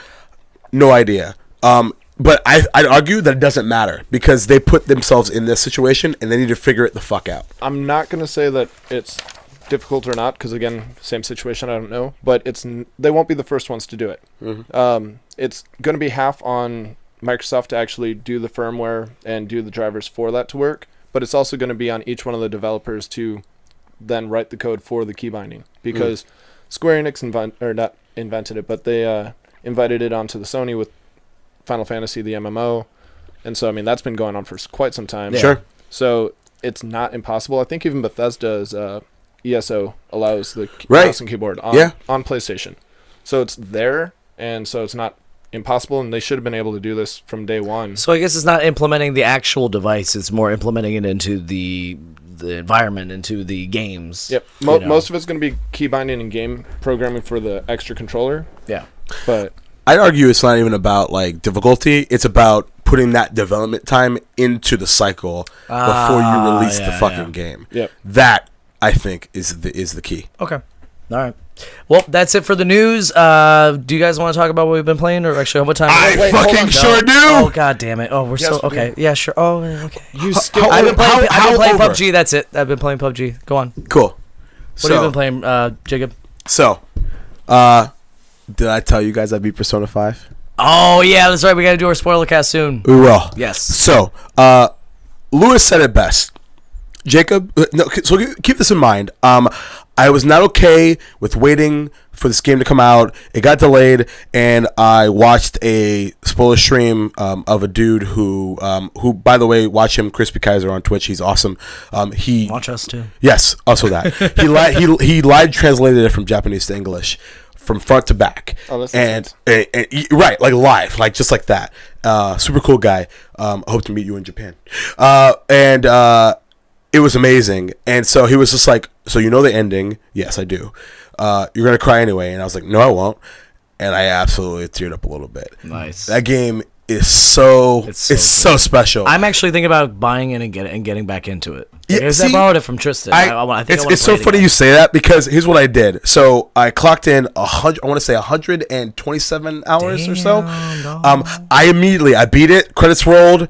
C: No idea. But I'd argue that it doesn't matter because they put themselves in this situation and they need to figure it the fuck out.
B: I'm not going to say that it's difficult or not, because again, same situation, I don't know. But they won't be the first ones to do it. Mm-hmm. It's going to be half on Microsoft to actually do the firmware and do the drivers for that to work, but it's also going to be on each one of the developers to then write the code for the key binding, because Square Enix not invented it, but they invited it onto the Sony with Final Fantasy, the MMO, and so I mean that's been going on for quite some time.
C: Yeah. Sure.
B: So it's not impossible. I think even Bethesda's ESO allows the mouse and keyboard on PlayStation, so it's there, and so it's not impossible, and they should have been able to do this from day one.
A: So I guess it's not implementing the actual device; it's more implementing it into the environment, into the games.
B: Yep. Most of it's going to be key binding and game programming for the extra controller.
A: Yeah.
B: But
C: I'd argue it's not even about like difficulty. It's about putting that development time into the cycle before you release the fucking game.
B: Yep.
C: That I think is the key.
A: Okay. All right. Well, that's it for the news. Do you guys want to talk about what we've been playing, or actually, what time?
C: I fucking sure do.
A: Oh god damn it! Oh, we're still okay. Yeah, sure. Oh, okay.
C: I've been playing
A: PUBG. That's it. I've been playing PUBG. Go on.
C: Cool.
A: What have you been playing, Jacob?
C: So, did I tell you guys I beat Persona 5?
A: Oh yeah, that's right. We got to do our spoiler cast soon.
C: We will.
A: Yes.
C: So, Lewis said it best. Jacob, no. So keep this in mind. I was not okay with waiting for this game to come out. It got delayed, and I watched a spoiler stream of a dude who, by the way, watch him, Crispy Kaiser on Twitch. He's awesome. He
A: watch us too.
C: Yes, also that he live translated it from Japanese to English, from front to back.
B: Oh, that's
C: and right, like live, like just like that. Super cool guy. Hope to meet you in Japan. It was amazing. And so he was just like, so you know the ending? Yes, I do. You're going to cry anyway. And I was like, no, I won't. And I absolutely teared up a little bit.
A: Nice.
C: That game is so special.
A: I'm actually thinking about buying it and getting back into it.
C: Yeah,
A: I borrowed it from Tristan. I think
C: it's so funny you say that, because here's what I did. So I clocked in 127 hours or so.
A: No.
C: I beat it, credits rolled,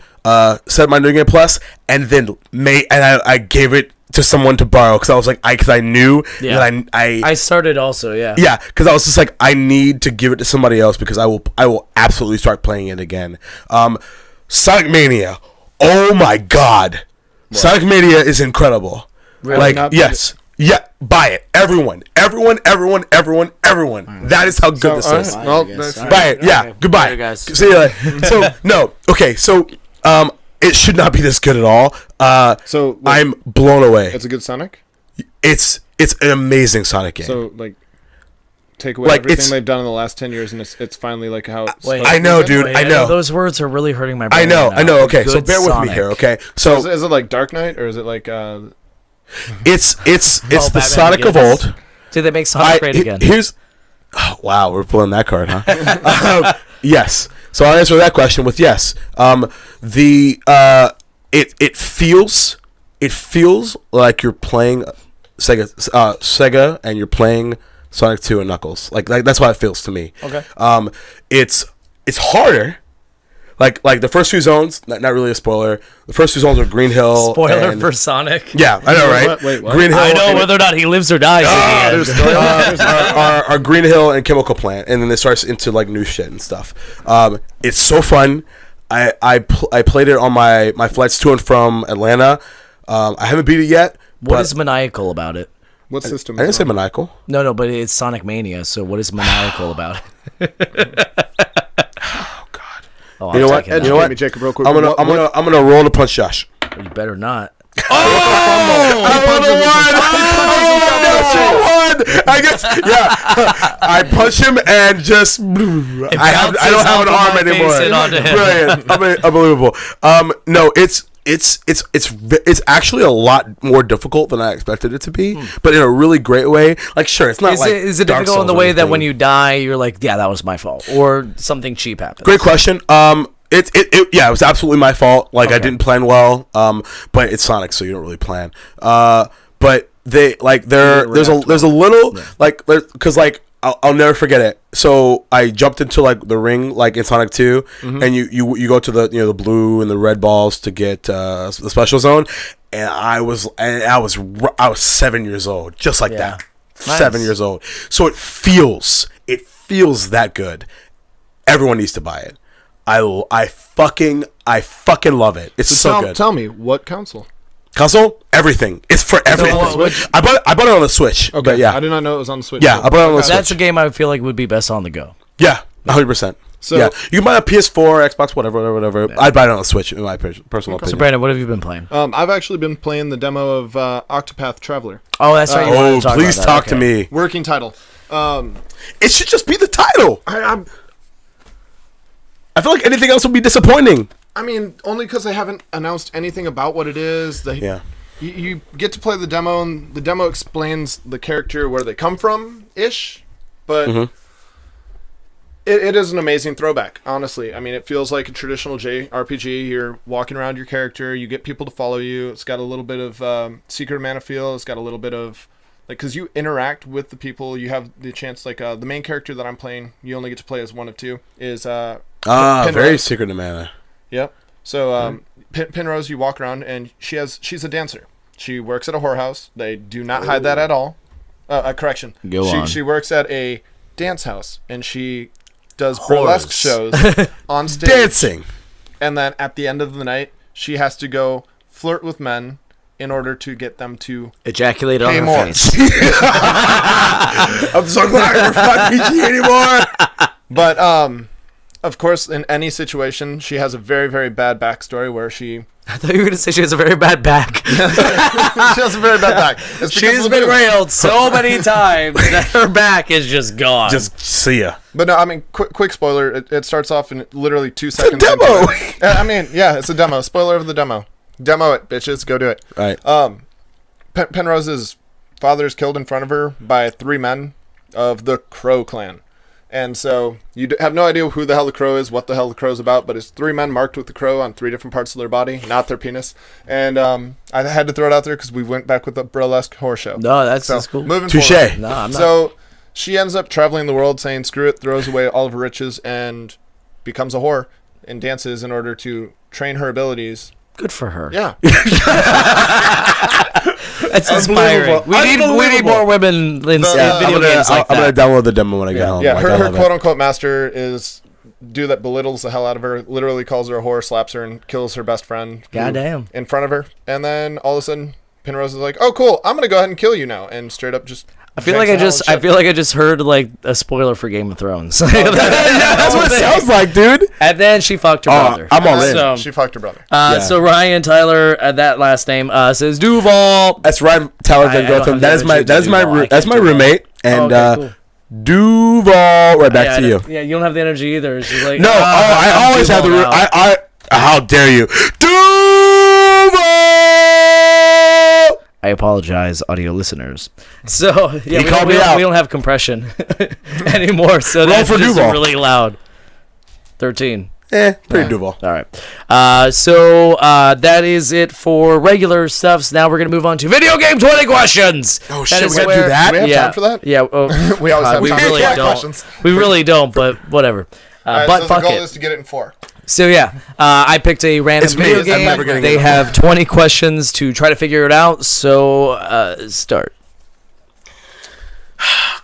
C: set my New Game Plus, and then I gave it to someone to borrow, because I was like, because I knew that
A: I started also,
C: yeah, because I was just like, I need to give it to somebody else, because I will absolutely start playing it again. Sonic Mania, oh my god, what? Sonic Mania is incredible.
B: Really?
C: Like, yes, yeah, buy it, everyone. That is how good this is.
B: Well,
C: buy it, yeah. Okay. Goodbye,
A: later, guys.
C: See you later. So no, okay, so it should not be this good at all.
B: So
C: I'm blown away.
B: It's a good Sonic?
C: It's an amazing Sonic game.
B: So like, take away everything they've done in the last 10 years, and it's finally like how it's
C: I know, dude. I know.
A: Those words are really hurting my brain.
C: I know. Okay, so bear with me here. Okay, so
B: is it like Dark Knight, or is it like
C: it's the Sonic of old.
A: Did they make Sonic great again?
C: Wow, we're pulling that card, huh? Yes. So I'll answer that question with yes. It feels like you're playing Sega, and you're playing Sonic 2 and Knuckles. Like that's how it feels to me.
A: Okay.
C: It's harder. Like the first two zones, not really a spoiler. The first two zones are Green Hill.
A: Spoiler for Sonic.
C: Yeah, I know, right?
B: Wait, what?
C: Green Hill.
A: I know whether or not he lives or dies.
C: Are Green Hill and Chemical Plant, and then it starts into like new shit and stuff. It's so fun. I played it on my flights to and from Atlanta. I haven't beat it yet.
A: What is maniacal about it?
B: What system?
C: I didn't say maniacal.
A: No, but it's Sonic Mania. So what is maniacal about it?
C: You know what?
B: Jacob, real quick.
C: I'm gonna roll to punch Josh.
A: You better not.
C: I guess, yeah. I punch him and just I don't have an arm anymore. Brilliant, unbelievable. No, it's actually a lot more difficult than I expected it to be, but in a really great way. Like, sure, it's not
A: is it difficult in the way that when you die, you're like, yeah, that was my fault, or something cheap happens?
C: Great question. It was absolutely my fault. Like, okay. I didn't plan well. But it's Sonic, so you don't really plan. But there's a little because I'll never forget it. So I jumped into like the ring, like in Sonic 2, and you go to the the blue and the red balls to get the special zone, and I was 7 years old, just like that, nice. 7 years old. So it feels that good. Everyone needs to buy it. I fucking love it. It's so good.
B: Tell me what console.
C: Console, everything. It's for everything. I bought it on the Switch.
B: Okay,
C: yeah,
B: I did not know it was on the Switch.
C: Yeah, I bought it on the Switch.
A: That's a game I feel like would be best on the go.
C: Yeah, 100%. So yeah, you can buy a PS4, Xbox, whatever. Yeah. I'd buy it on the Switch, in my personal opinion.
A: So Brandon, what have you been playing?
B: I've actually been playing the demo of Octopath Traveler.
A: Oh, that's right.
C: Please talk to me.
B: Working title.
C: It should just be the title. I feel like anything else would be disappointing.
B: I mean, only because they haven't announced anything about what it is. You get to play the demo, and the demo explains the character, where they come from, but it is an amazing throwback, honestly. I mean, it feels like a traditional JRPG. You're walking around your character, you get people to follow you. It's got a little bit of Secret of Mana feel. It's got a little bit of, like, because you interact with the people, you have the chance, like, the main character that I'm playing, you only get to play as one of two, is
C: very Secret of Mana.
B: Yep. So Penrose, you walk around, and she's a dancer. She works at a whorehouse. They do not hide that at all. Correction. She works at a dance house, and she does burlesque shows on stage.
C: Dancing.
B: And then at the end of the night, she has to go flirt with men in order to get them to
A: ejaculate on her face.
C: I'm so glad we're not PG anymore.
B: But of course, in any situation, she has a very, very bad backstory where she...
A: I thought you were going to say she has a very bad back.
B: She has a very bad back.
A: She's been railed so many times that her back is just gone.
C: Just see ya.
B: But no, I mean, quick spoiler. It starts off in literally 2 seconds.
C: It's a demo!
B: I mean, yeah, it's a demo. Spoiler of the demo. Demo it, bitches. Go do it.
C: Right.
B: Penrose's father is killed in front of her by 3 men of the Crow clan. And so you have no idea who the hell the Crow is, what the hell the Crow's about, but it's 3 men marked with the Crow on 3 different parts of their body, not their penis. And I had to throw it out there because we went back with the burlesque horror show.
A: No, that's cool.
B: Moving
C: Touche.
B: forward.
A: No, I'm not.
B: So she ends up traveling the world saying screw it, throws away all of her riches, and becomes a whore and dances in order to train her abilities.
A: Good for her.
B: Yeah.
A: That's inspiring. We need more women in video games like that.
C: I'm going to download the demo when I get home.
B: Yeah, her quote-unquote master is dude that belittles the hell out of her, literally calls her a whore, slaps her, and kills her best friend.
A: Goddamn.
B: In front of her. And then all of a sudden, Penrose is like, oh, cool, I'm going to go ahead and kill you now. And straight up just...
A: I feel like I just heard like a spoiler for Game of Thrones.
C: That's what it sounds like, dude.
A: And then she fucked her brother.
C: I'm all in.
B: So, she fucked her brother.
A: So Ryan Tyler, that last name says Duval.
C: That's Ryan Tyler. That's my roommate, and
A: cool.
C: Duval. Right back to you.
A: Yeah, you don't have the energy either. She's like,
C: no. I always have the. I how dare you, Duval?
A: I apologize, audio listeners. So yeah, we don't have compression anymore, so that's just really loud. 13.
C: Pretty Duval.
A: All right. So that is it for regular stuff. So now we're gonna move on to video game 20 questions.
C: Oh shit, we gotta do that.
B: Do we have time for that?
A: Yeah.
B: We always have time
A: really
B: for
A: don't.
B: questions.
A: We really don't, but whatever.
B: Right,
A: but
B: so
A: fuck
B: the goal
A: it.
B: is to get it in 4.
A: So yeah, I picked a random video game. They have 20 questions to try to figure it out. So start.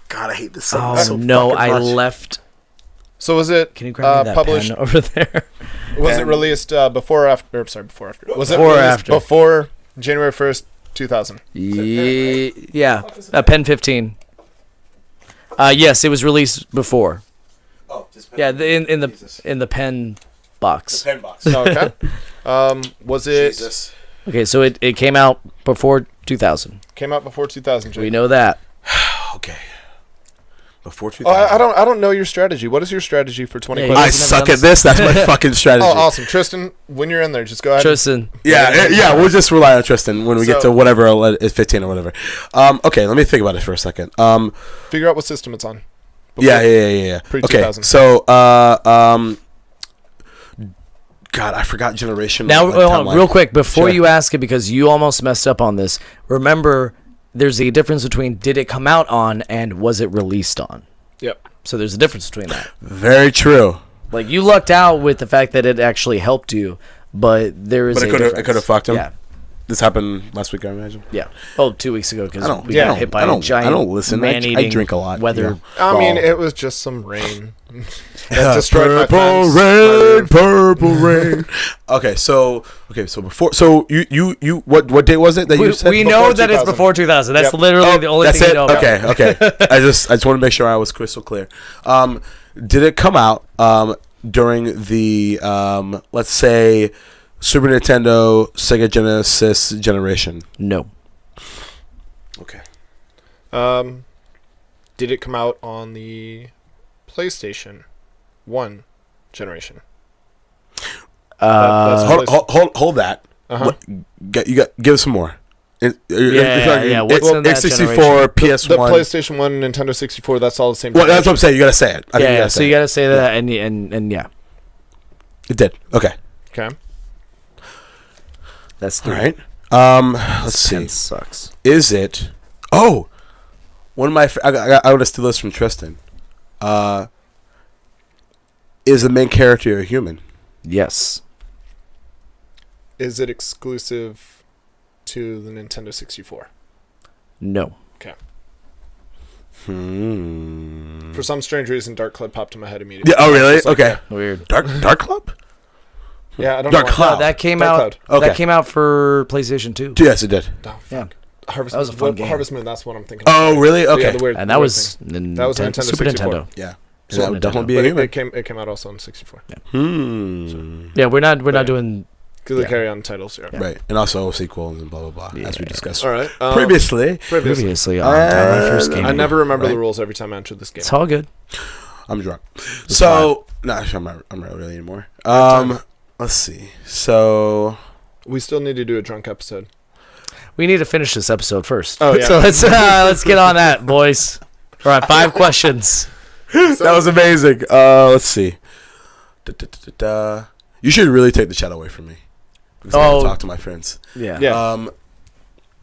C: God, I hate this.
A: Oh no, I left.
B: So was it?
A: Can you grab me that
B: published
A: pen over there?
B: Was it released before or after? Before or after? Was it
A: before or
B: released
A: after?
B: Before January 1st, 2000?
A: Yeah, Pen 15. Yes, it was released before.
C: Oh, just pen.
A: Yeah, in the pen box.
C: The pen box.
B: Okay. Was it?
C: Jesus.
A: Okay, so it came out before 2000.
B: Came out before 2000. Jake.
A: We know that.
C: Okay. Before 2000.
B: I don't know your strategy. What is your strategy for 20 questions?
C: I suck at this. That's my fucking strategy.
B: Oh, awesome. Tristan, when you're in there, just go ahead.
A: Tristan.
C: Yeah, we'll just rely on Tristan when we get to whatever, 15 or whatever. Okay, let me think about it for a second.
B: Figure out what system it's on.
C: Yeah. Okay, so, God, I forgot generation.
A: Now, real quick, before you ask it, because you almost messed up on this, remember, there's a difference between did it come out on and was it released on.
B: Yep.
A: So there's a difference between that.
C: Very true.
A: Like, you lucked out with the fact that it actually helped you, but there is
C: it could have fucked him.
A: Yeah.
C: This happened last week, I imagine.
A: Yeah. Well, 2 weeks ago, because we
C: got
A: hit by a giant
C: I don't listen. I drink a lot.
A: Weather.
B: I mean, it was just some rain. That destroyed my
C: purple
B: fence.
C: rain, purple rain. Okay, so before, you what date was it that you said?
A: We know that it's before 2000. That's literally the only thing you know about.
C: Okay. I just want to make sure I was crystal clear. Did it come out during the let's say Super Nintendo, Sega Genesis generation?
A: No.
C: Okay.
B: Did it come out on the PlayStation 1 generation?
C: Hold that.
B: Uh-huh.
C: Give us some more.
A: What's in that
C: X64, PS1,
B: the PlayStation 1, Nintendo 64. That's all the same.
C: Well, that's what I'm saying. You gotta say it.
A: So you gotta say that, and yeah,
C: it did. Okay.
A: That's
C: all right. Let's see.
A: Sucks.
C: Is it? Oh, one of my. I would have steal this from Tristan. Is the main character a human?
A: Yes.
B: Is it exclusive to the Nintendo 64?
A: No.
B: Okay. For some strange reason, Dark Club popped in my head immediately.
C: Yeah. Oh, really?
B: Like,
C: okay.
A: Weird.
C: Dark Club.
B: Yeah, I don't
C: Dark
B: know.
C: Cloud.
A: No, that came
B: Dark
A: out.
B: Cloud.
C: Okay.
A: That came out for PlayStation 2.
C: Yes, it did.
B: Oh,
A: Yeah.
B: Harvest
A: That was a fun game.
B: Harvest Moon. That's what I'm thinking.
C: Oh, really?
B: Yeah,
C: Okay.
B: the weird,
A: And
B: the
A: that
B: weird
A: was
B: thing. That was Nintendo
A: Super
B: 64.
A: Nintendo.
C: Yeah.
A: Super
C: That would definitely
A: Nintendo.
C: be a human.
B: It came out also on 64.
A: Yeah. Yeah, we're not doing.
B: Because they carry on titles. Yeah.
C: Right, and also sequels and blah blah blah, as we discussed.
B: All right.
C: Previously
A: Previously on my first game.
B: I never remember the rules every time I entered this game.
A: It's all good.
C: I'm drunk. So no, actually, I'm not really anymore. Let's see. So
B: we still need to do a drunk episode.
A: We need to finish this episode first.
B: Oh yeah.
A: So let's get on that, boys. All right, 5 questions.
C: That was amazing. Let's see. You should really take the chat away from me. Because I don't talk to my friends.
A: Yeah.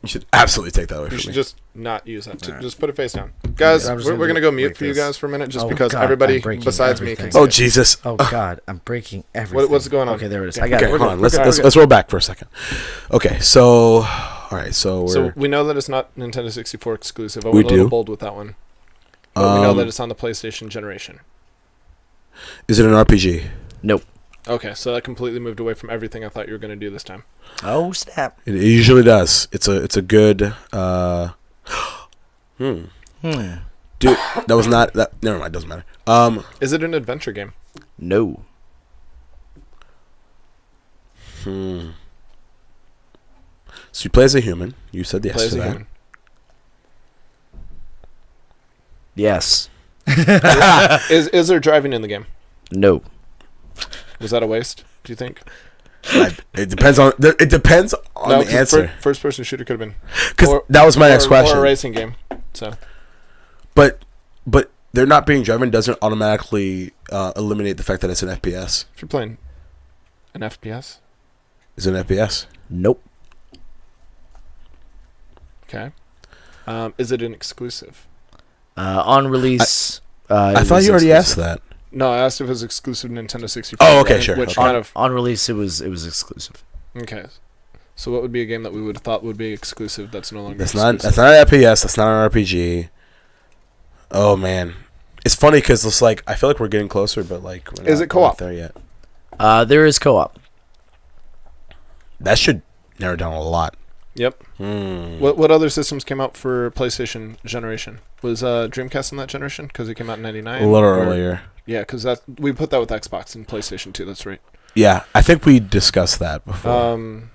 C: You should absolutely take that away from me.
B: You should just not use that. Just put it face down. Guys, we're going to go mute for you guys for a minute just because everybody besides me can see it.
C: Jesus.
A: Oh, God. I'm breaking everything.
B: What's going on?
A: Okay, there it is. I got it.
C: Hold on. Let's roll back for a second. Okay, so... All right, so
B: we know that it's not Nintendo 64 exclusive. I
C: We
B: went a little
C: do.
B: bold with that one. But we know that it's on the PlayStation generation.
C: Is it an RPG?
A: Nope.
B: Okay, so that completely moved away from everything I thought you were going to do this time.
A: Oh, snap.
C: It usually does. It's a good... Dude, that was not... That. Never mind, doesn't matter.
B: Is it an adventure game?
A: No.
C: So you play as a human. You said yes
B: Play as
C: to
B: a
C: that.
B: human.
A: Yes.
B: Is there driving in the game?
A: No.
B: Was that a waste, do you think?
C: It depends on the answer.
B: First person shooter could have been.
C: Because that was my next question.
B: Or a racing game. So.
C: But they're not being driven doesn't automatically eliminate the fact that it's an FPS.
B: If you're playing an FPS.
C: Is it an FPS?
A: Nope.
B: Okay. Is it an exclusive?
A: On release.
C: I thought you already asked that.
B: No, I asked if it was exclusive to Nintendo 64.
C: Oh, okay, sure.
B: Which
C: Okay.
B: kind of
A: on release, it was exclusive.
B: okay. So what would be a game that we would have thought would be exclusive that's no longer
C: That's
B: exclusive?
C: not an FPS. That's not an RPG. Oh man, it's funny because it's like I feel like we're getting closer, but like we're
B: Is
C: not
B: it co-op?
C: there yet?
A: There is co-op.
C: That should narrow down a lot.
B: Yep. What other systems came out for PlayStation generation? Was Dreamcast in that generation? Because it came out in '99.
C: A little earlier.
B: Yeah, because we put that with Xbox and PlayStation 2. That's right.
C: Yeah, I think we discussed that before.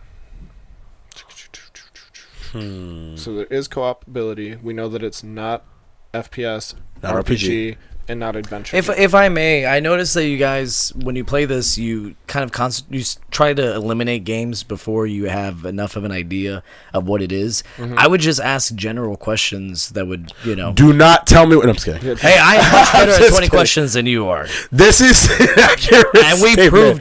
B: So there is co-op ability. We know that it's not FPS,
C: Not
B: RPG, and not adventure.
A: If I may, I noticed that you guys, when you play this, you kind of try to eliminate games before you have enough of an idea of what it is.
B: Mm-hmm.
A: I would just ask general questions that would,
C: Do not tell me what I'm just kidding.
A: Hey, I am much better at
C: Just
A: 20
C: kidding.
A: questions than you are.
C: This is an accurate
A: And we
C: statement.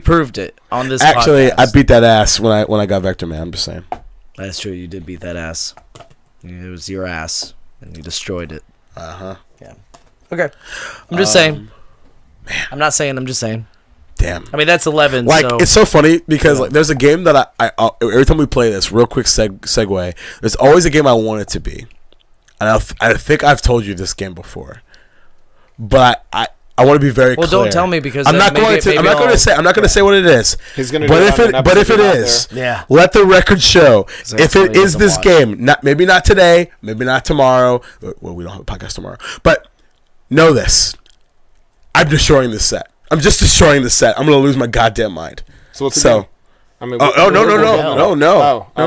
A: proved it on this
C: Actually,
A: podcast.
C: I beat that ass when I got Vector Man. I'm just saying.
A: That's true, you did beat that ass. It was your ass, and you destroyed it.
C: Uh-huh.
A: Yeah. Okay. I'm just saying. Man. I'm not saying. I'm just saying.
C: Damn.
A: I mean, that's 11.
C: Like, it's so funny because like, there's a game that I every time we play this, real quick segue, there's always a game I want it to be. And I think I've told you this game before. But I want to be very clear.
A: Well, don't tell me because
C: I'm not going to say what it is.
B: He's going to
C: But if it is, let the record show. If it is this game, maybe not today, maybe not tomorrow. Well, we don't have a podcast tomorrow. But know this. I'm destroying this set. I'm just destroying the set. I'm going to lose my goddamn mind.
B: So what's the game? I mean,
C: no.
B: I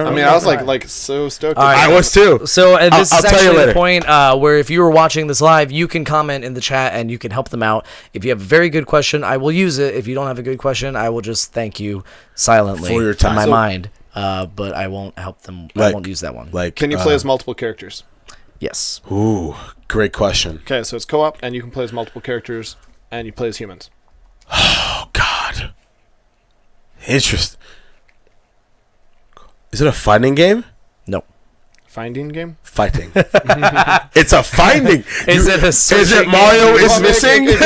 B: mean, I was like so stoked.
C: I was too.
A: So this is actually the point where if you were watching this live, you can comment in the chat and you can help them out. If you have a very good question, I will use it. If you don't have a good question, I will just thank you silently
C: for your time.
A: In my mind. But I won't help them. I won't use that one.
B: Can you play as multiple characters?
A: Yes.
C: Ooh, great question.
B: Okay, so it's co-op, and you can play as multiple characters, and you play as humans.
C: Oh God. Interesting. Is it a fighting game?
A: No.
B: Finding game?
C: Fighting. It's a finding.
A: Is it
C: Mario is missing?
B: Is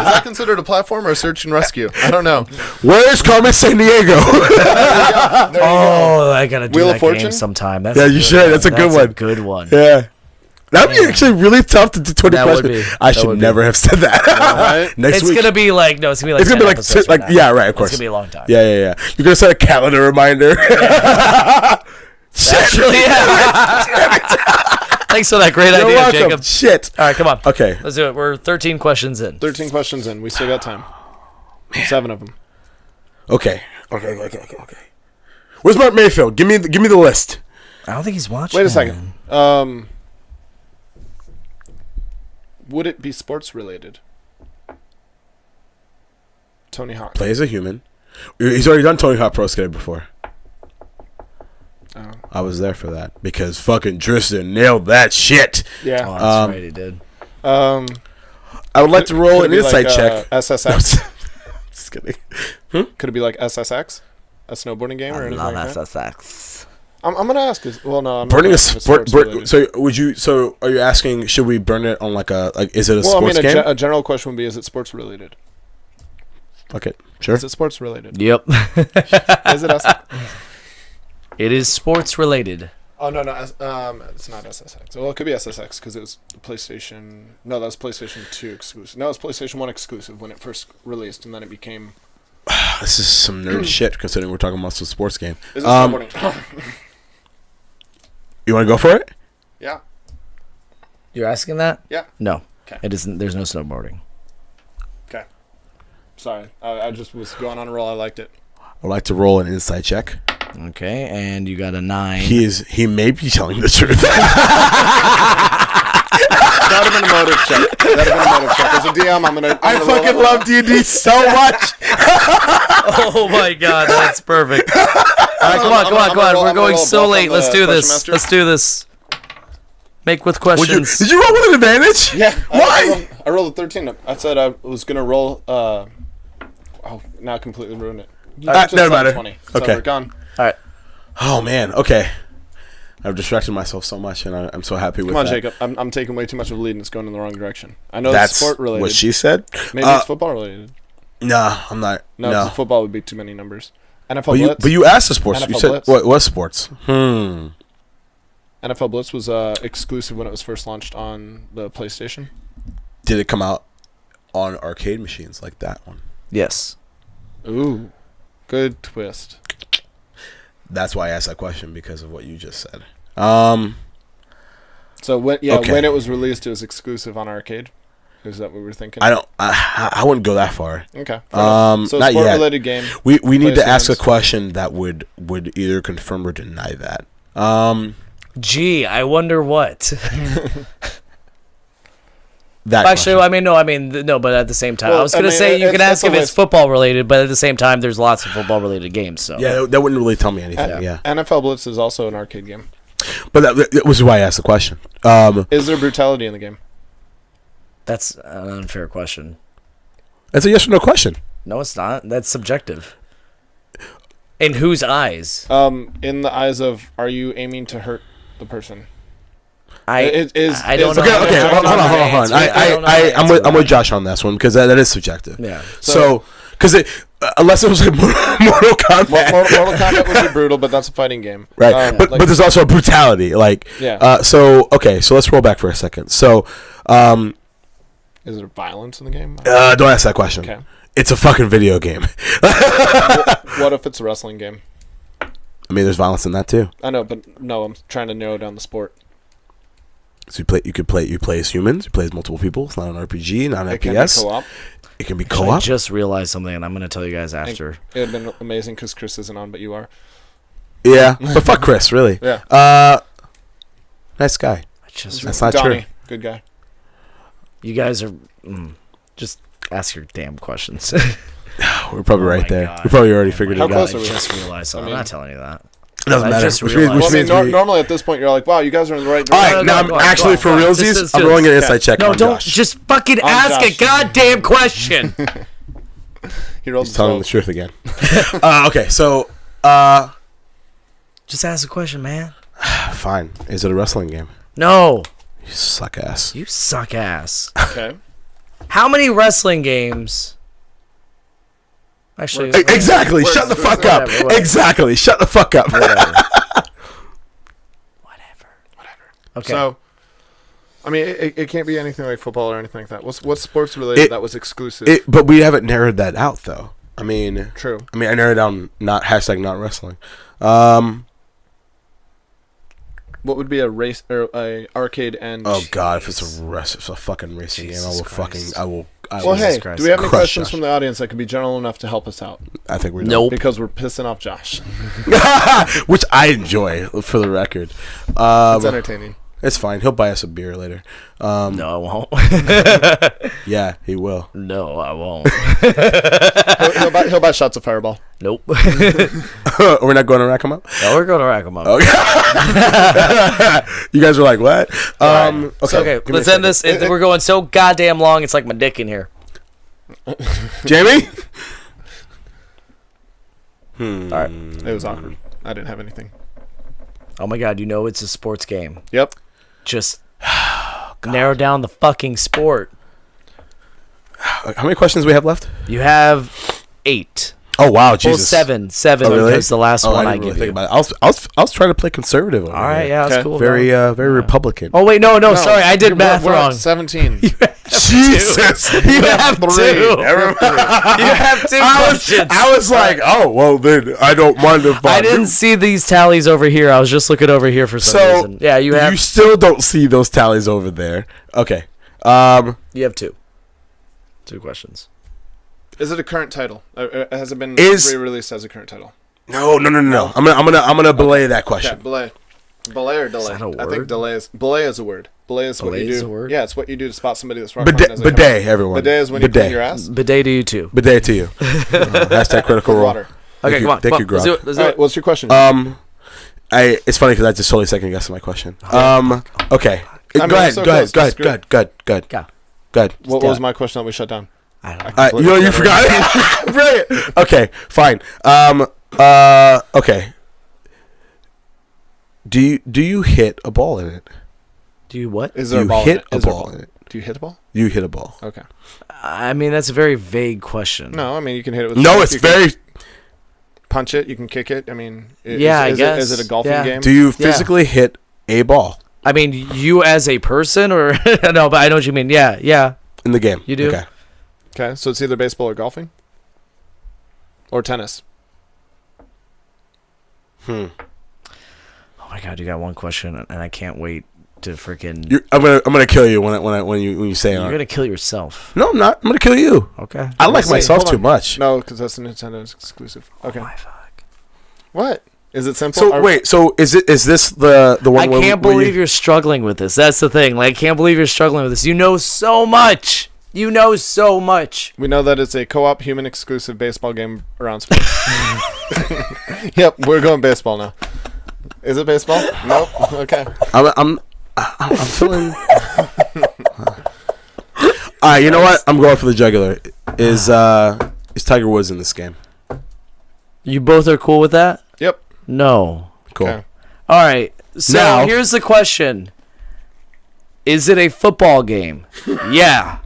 B: that considered a platform or search and rescue? I don't know.
C: Where is Carmen San Diego?
B: There you go.
A: I gotta do
B: Wheel
A: that
B: of Fortune?
A: game sometime. That's
C: you should. That's a good one.
A: A good one.
C: Yeah. That would be actually really tough to do 20 questions. I should never have said that.
B: Right?
A: It's gonna be like it's gonna be like
C: it's gonna be like yeah, right, of course.
A: It's gonna be a long time.
C: Yeah. You're gonna set a calendar reminder.
A: Actually, yeah. Thanks for that great idea,
C: welcome.
A: Jacob.
C: Shit.
A: All right, come on.
C: Okay.
A: Let's do it. We're 13 questions in.
B: 13 questions in. We still got time. 7 of them.
C: Okay. Where's Mark Mayfield? Give me the list.
A: I don't think he's watching.
B: Wait a second. Would it be sports related? Tony Hawk.
C: Play as a human. He's already done Tony Hawk Pro Skater before.
B: Oh.
C: I was there for that because fucking Tristan nailed that shit.
B: Yeah.
A: Oh, that's right, he did.
C: I would like to roll an insight check.
B: SSX.
C: Just kidding.
B: Could it be like SSX? A snowboarding game or anything
A: love
B: like that?
A: SSX.
B: I'm gonna ask. I'm
C: burning a sport. So are you asking? Should we burn it on is it a sports game?
B: A general question would be: is it sports related?
C: Okay, sure.
B: Is it sports related?
A: Yep.
B: Is it?
A: It is sports related.
B: Oh no, it's not SSX. Well, it could be SSX because it was PlayStation. No, that was PlayStation 2 exclusive. No, it was PlayStation 1 exclusive when it first released, and then it became.
C: This is some nerd shit considering we're talking about some sports game.
B: Is it snowboarding?
C: You want to go for it?
B: Yeah.
A: You're asking that?
B: Yeah.
A: No.
B: Okay.
A: It isn't. There's no snowboarding.
B: Okay. Sorry, I just was going on a roll. I liked it.
C: I'd like to roll an insight check.
A: Okay, and you got a 9.
C: He may be telling the truth.
B: That would have been a motive check. As a DM,
C: I fucking love D&D so much.
A: Oh my god, that's perfect. All right, come on. We're going so late. Let's do this. Make with questions.
C: Did you roll with an advantage?
B: Yeah.
C: Why?
B: I rolled a 13. I said I was gonna roll. Now I completely ruined it.
C: Never matter.
B: 20.
C: Okay.
B: We're gone.
A: All right.
C: Oh man. Okay. I've distracted myself so much, and I'm so happy with that.
B: Come on, Jacob. I'm taking way too much of a lead, and it's going in the wrong direction. I know that's sport related.
C: What she said.
B: Maybe it's football related.
C: Nah, I'm not.
B: No, football would be too many numbers. NFL Blitz.
C: But you asked the sports.
B: NFL
C: you said
B: Blitz.
C: what sports?
B: NFL Blitz was exclusive when it was first launched on the PlayStation.
C: Did it come out on arcade machines like that one?
A: Yes.
B: Ooh, good twist.
C: That's why I asked that question, because of what you just said.
B: So when it was released, it was exclusive on arcade. Is that what we were thinking?
C: I wouldn't go that far.
B: Okay. So
C: not
B: sport
C: yet.
B: related game.
C: We need to ask a question that would either confirm or deny that.
A: Gee, I wonder what.
C: That
A: actually,
C: question.
A: no, but at the same time,
B: Well,
A: I was going to say you can ask if it's football related, but at the same time, there's lots of football related games. So
C: yeah, that wouldn't really tell me anything. Yeah.
B: NFL Blitz is also an arcade game.
C: But that was why I asked the question.
B: Is there brutality in the game?
A: That's an unfair question.
C: That's a yes or no question.
A: No, it's not. That's subjective. In whose eyes?
B: In the eyes of, are you aiming to hurt the person?
A: I don't know.
C: Okay. Hold on. I'm with Josh on this one because that is subjective.
A: Yeah.
C: So because unless it was like Mortal Kombat.
B: Mortal Kombat would be brutal, but that's a fighting game,
C: right? But there's also a brutality, like so let's roll back for a second. So,
B: is there violence in the game?
C: Don't ask that question.
B: Okay.
C: It's a fucking video game.
B: What if it's a wrestling game?
C: I mean, there's violence in that too.
B: I know, but no, I'm trying to narrow down the sport.
C: So you play as humans. You play as multiple people. It's not an RPG, not an FPS.
B: Can be co-op.
C: It can be co-op.
A: I just realized something, and I'm going to tell you guys after.
B: It would have been amazing because Chris isn't on, but you are.
C: Yeah, but fuck Chris, really.
B: Yeah.
C: Nice guy. That's not
B: Donnie,
C: true.
B: good guy.
A: You guys are just ask your damn questions.
C: We're probably right there.
A: God.
C: We probably already figured it out.
B: close are
A: I
B: we?
A: just realized something. I'm not telling you that.
C: It doesn't matter.
A: Which
C: means
B: normally at this point you're like, wow, you guys are in the right
C: all
B: direction.
C: right, now I'm actually for realsies. I'm rolling an insight check.
A: No,
C: on
A: don't
C: Josh.
A: just fucking ask a goddamn question.
B: He rolls
C: He's telling the truth again. Okay, so
A: just ask a question, man.
C: fine. Is it a wrestling game?
A: No.
C: You suck ass.
A: You suck ass.
B: Okay.
A: How many wrestling games? Actually,
C: Exactly. Shut the fuck up.
A: Whatever.
C: Exactly. Shut the fuck up.
A: Whatever. Okay.
B: So, I mean, it can't be anything like football or anything like that. What's sports related that was exclusive?
C: But we haven't narrowed that out, though. I mean,
B: True.
C: I narrowed down not wrestling.
B: What would be a race or a arcade and?
C: Oh God, if it's a fucking racing game, I will.
B: Well, hey, do we have any
C: Crush
B: questions
C: Josh.
B: from the audience that could be general enough to help us out?
C: I think we do.
A: Nope.
B: Because we're pissing off Josh.
C: Which I enjoy, for the record.
B: It's entertaining.
C: It's fine. He'll buy us a beer later.
A: No, I won't.
C: Yeah, he will.
A: No, I won't.
B: He'll buy shots of Fireball.
A: Nope.
C: We're not going to rack him up?
A: No, we're going to rack them up.
C: Okay. You guys are like, what?
A: Okay, let's end this. We're going so goddamn long, it's like my dick in here.
C: Jamie?
A: All right.
B: It was awkward. I didn't have anything.
A: Oh my God, you know it's a sports game.
B: Yep.
A: Just narrow down the fucking sport.
C: How many questions do we have left?
A: You have 8.
C: Oh wow,
A: Well,
C: Jesus.
A: 7
C: really?
A: because the last one I
C: didn't
A: give
C: really
A: you.
C: think about it. I was trying to play conservative over
A: All right,
C: here.
A: yeah, that's
B: Okay.
A: cool.
C: Very Republican.
A: Oh wait, no, sorry, I did math
B: we're
A: wrong.
B: at 17.
C: Jesus.
A: You have 2. You have 2 questions.
C: I was like, oh well, then I don't mind if
A: I didn't see these tallies over here. I was just looking over here for some reason. Yeah, you have.
C: You still don't see those tallies over there. Okay.
A: You have 2. 2 questions.
B: Is it a current title? Has it been re-released as a current title?
C: No. I'm gonna belay that question.
B: Yeah, belay. Belay or delay?
A: Is that a
B: I think
A: word?
B: belay is a word. Belay is what
A: Belay
B: you
A: is
B: do.
A: a word?
B: Yeah, it's what you do to spot somebody that's wrong. as they come
C: Bidet,
B: out.
C: everyone.
B: Bidet is when you
C: Bidet.
B: clean your ass.
A: Bidet to you too.
C: Bidet to you. Hashtag critical role.
B: Water.
A: Okay, come on.
C: Thank you,
A: Let's do it.
B: All right, what's your question?
C: It's funny because I just totally second guessed my question. Okay.
B: I mean,
C: Go ahead.
B: so
C: Go ahead.
B: close.
C: Go ahead.
A: Go.
B: What was my question that we shut down?
A: I don't know.
C: You know, you forgot it. Brilliant. Okay, fine. Okay. Do you hit a ball in it?
A: Do you what?
B: Is there
C: You
B: a ball
C: hit
B: in it?
C: a
B: Is there
C: ball in it.
B: Do you hit a ball?
C: You hit a ball.
B: Okay.
A: I mean, that's a very vague question.
B: No, I mean you can hit it with.
C: No, it's
B: you can
C: very.
B: punch it. You can kick it. I mean,
A: I guess.
B: Is it a golfing
A: Yeah.
B: game?
C: Do you physically hit a ball
A: I mean, you as a person, or no? But I know what you mean. Yeah.
C: in the game?
A: You do?
C: Okay.
B: Okay, so it's either baseball or golfing, or tennis.
A: Oh my God, you got one question, and I can't wait to freaking.
C: I'm gonna kill you when you say
A: You're
C: it.
A: gonna kill yourself.
C: No, I'm not. I'm gonna kill you.
A: Okay.
C: I like myself
B: Hold
C: too
B: on.
C: much.
B: No, because that's a Nintendo exclusive. Okay.
A: Oh my fuck.
B: What? Is it simple?
C: So wait. So is this the one?
A: I can't believe you're struggling with this. That's the thing. Like, I can't believe you're struggling with this. You know so much. You know so much.
B: We know that it's a co-op human exclusive baseball game around sports. Yep, we're going baseball now. Is it baseball? Nope. Okay.
C: I'm feeling. You know what? I'm going for the jugular. Is Tiger Woods in this game?
A: You both are cool with that?
B: Yep.
A: No.
C: Cool.
B: Okay.
A: All right. So
C: Now-
A: here's the question. Is it a football game? Yeah.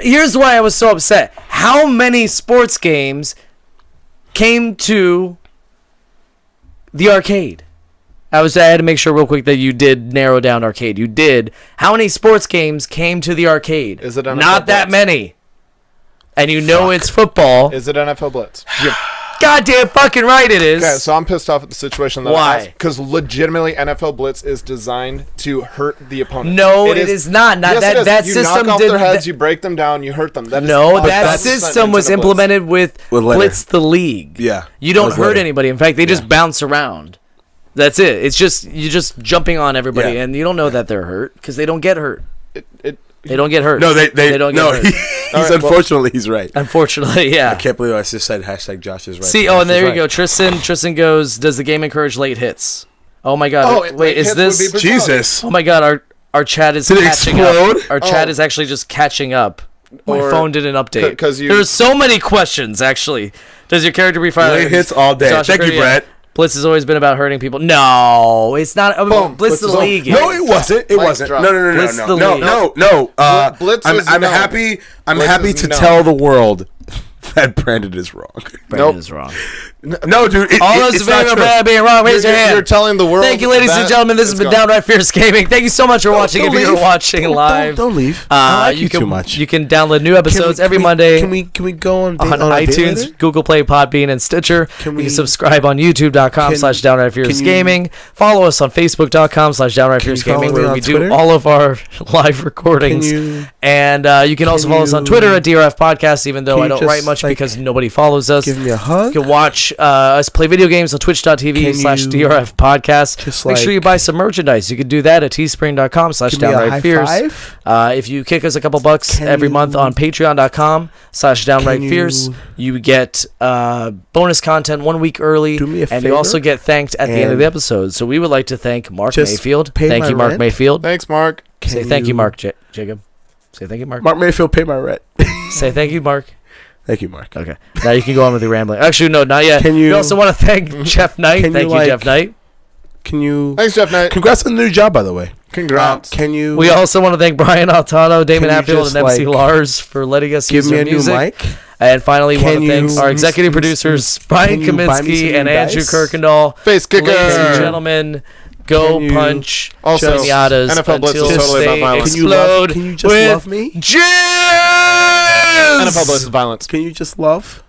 A: Here's why I was so upset. How many sports games came to the arcade? I had to make sure real quick that you did narrow down arcade. You did. How many sports games came to the arcade?
B: Is it NFL
A: Not that
B: Blitz?
A: many. And you know it's football.
B: Is it NFL Blitz?
A: You're goddamn fucking right it is.
B: Okay, so I'm pissed off at the situation.
A: Why?
B: Because legitimately, NFL Blitz is designed to hurt the opponent.
A: No, it is not.
B: Yes,
A: that
B: it is.
A: that
B: you
A: system
B: knock off
A: didn't.
B: their heads, you break them down, you hurt them. That is
A: That system was implemented with Blitz the League.
C: Yeah.
A: You don't hurt anybody. In fact, they just bounce around. That's it. It's just you're just jumping on everybody, and you don't know that they're hurt because they don't get hurt. They don't get hurt.
C: No, they
A: don't get hurt.
C: Unfortunately, he's right.
A: Unfortunately, yeah.
C: I can't believe I just said # Josh is right.
A: See, and there you go. Tristan goes, does the game encourage late hits? Oh my God. Wait, is this
C: Jesus?
A: Oh my God, our chat is catching up. Our chat is actually just catching up. My phone did an update. There's so many questions actually. Does your character refire
C: late hits all day?
A: Josh,
C: thank you, Brett.
A: Blitz has always been about hurting people. No, it's not. Blitz the League.
C: No, it wasn't. It wasn't. No.
B: Blitz
C: I'm happy. I'm happy to tell the world that Brandon is wrong.
A: Brandon is wrong.
C: No, dude.
A: All those in favor of Brandon being wrong, raise your hand.
B: You're telling the world.
A: Thank you, ladies and gentlemen. This has been Downright Fierce Gaming. Thank you so much for watching. If you're watching live,
C: don't leave. I like you too much.
A: You can download new episodes every Monday.
C: Can we go on
A: iTunes, Google Play, Podbean, and Stitcher. You can subscribe on YouTube.com/DownrightFierceGaming. Follow us on Facebook.com/DownrightFierceGaming, where we do all of our live recordings. And you can also follow us on Twitter at DRF Podcast, even though I don't write much because nobody follows us.
C: Give me a hug.
A: You can watch us play video games on twitch.tv/DRF Podcast. Make sure you buy some merchandise. You can do that at teespring.com/DownrightFierce. If you kick us a couple bucks every month on patreon.com/DownrightFierce, you get bonus content 1 week early. And you also get thanked at the end of the episode. So we would like to thank Mark Mayfield. Thank you, Mark Mayfield.
B: Thanks, Mark.
A: Say thank you, Mark Jacob. Say thank you, Mark.
C: Mark Mayfield, pay my rent.
A: Say thank you, Mark.
C: Thank you, Mark.
A: Okay. Now you can go on with your rambling. Actually, no, not yet. We also want to thank Jeff Knight. Thank you, Jeff Knight.
B: Thanks, Jeff Knight.
C: Congrats on the new job, by the way.
B: Congrats.
A: We also want to thank Brian Altano, Damon Hatfield, and MC Lars for letting us use their music. Give me a new mic. And finally, we want to thank our executive producers, Brian Kaminsky and Andrew Kirkendall.
B: Face kicker.
A: Ladies and gentlemen, go punch
B: also
A: Miatas
B: NFL Blitz is totally about violence.
A: Explode
C: can you just love me?
A: Jizz!
B: NFL Blitz is violence.
C: Can you just love?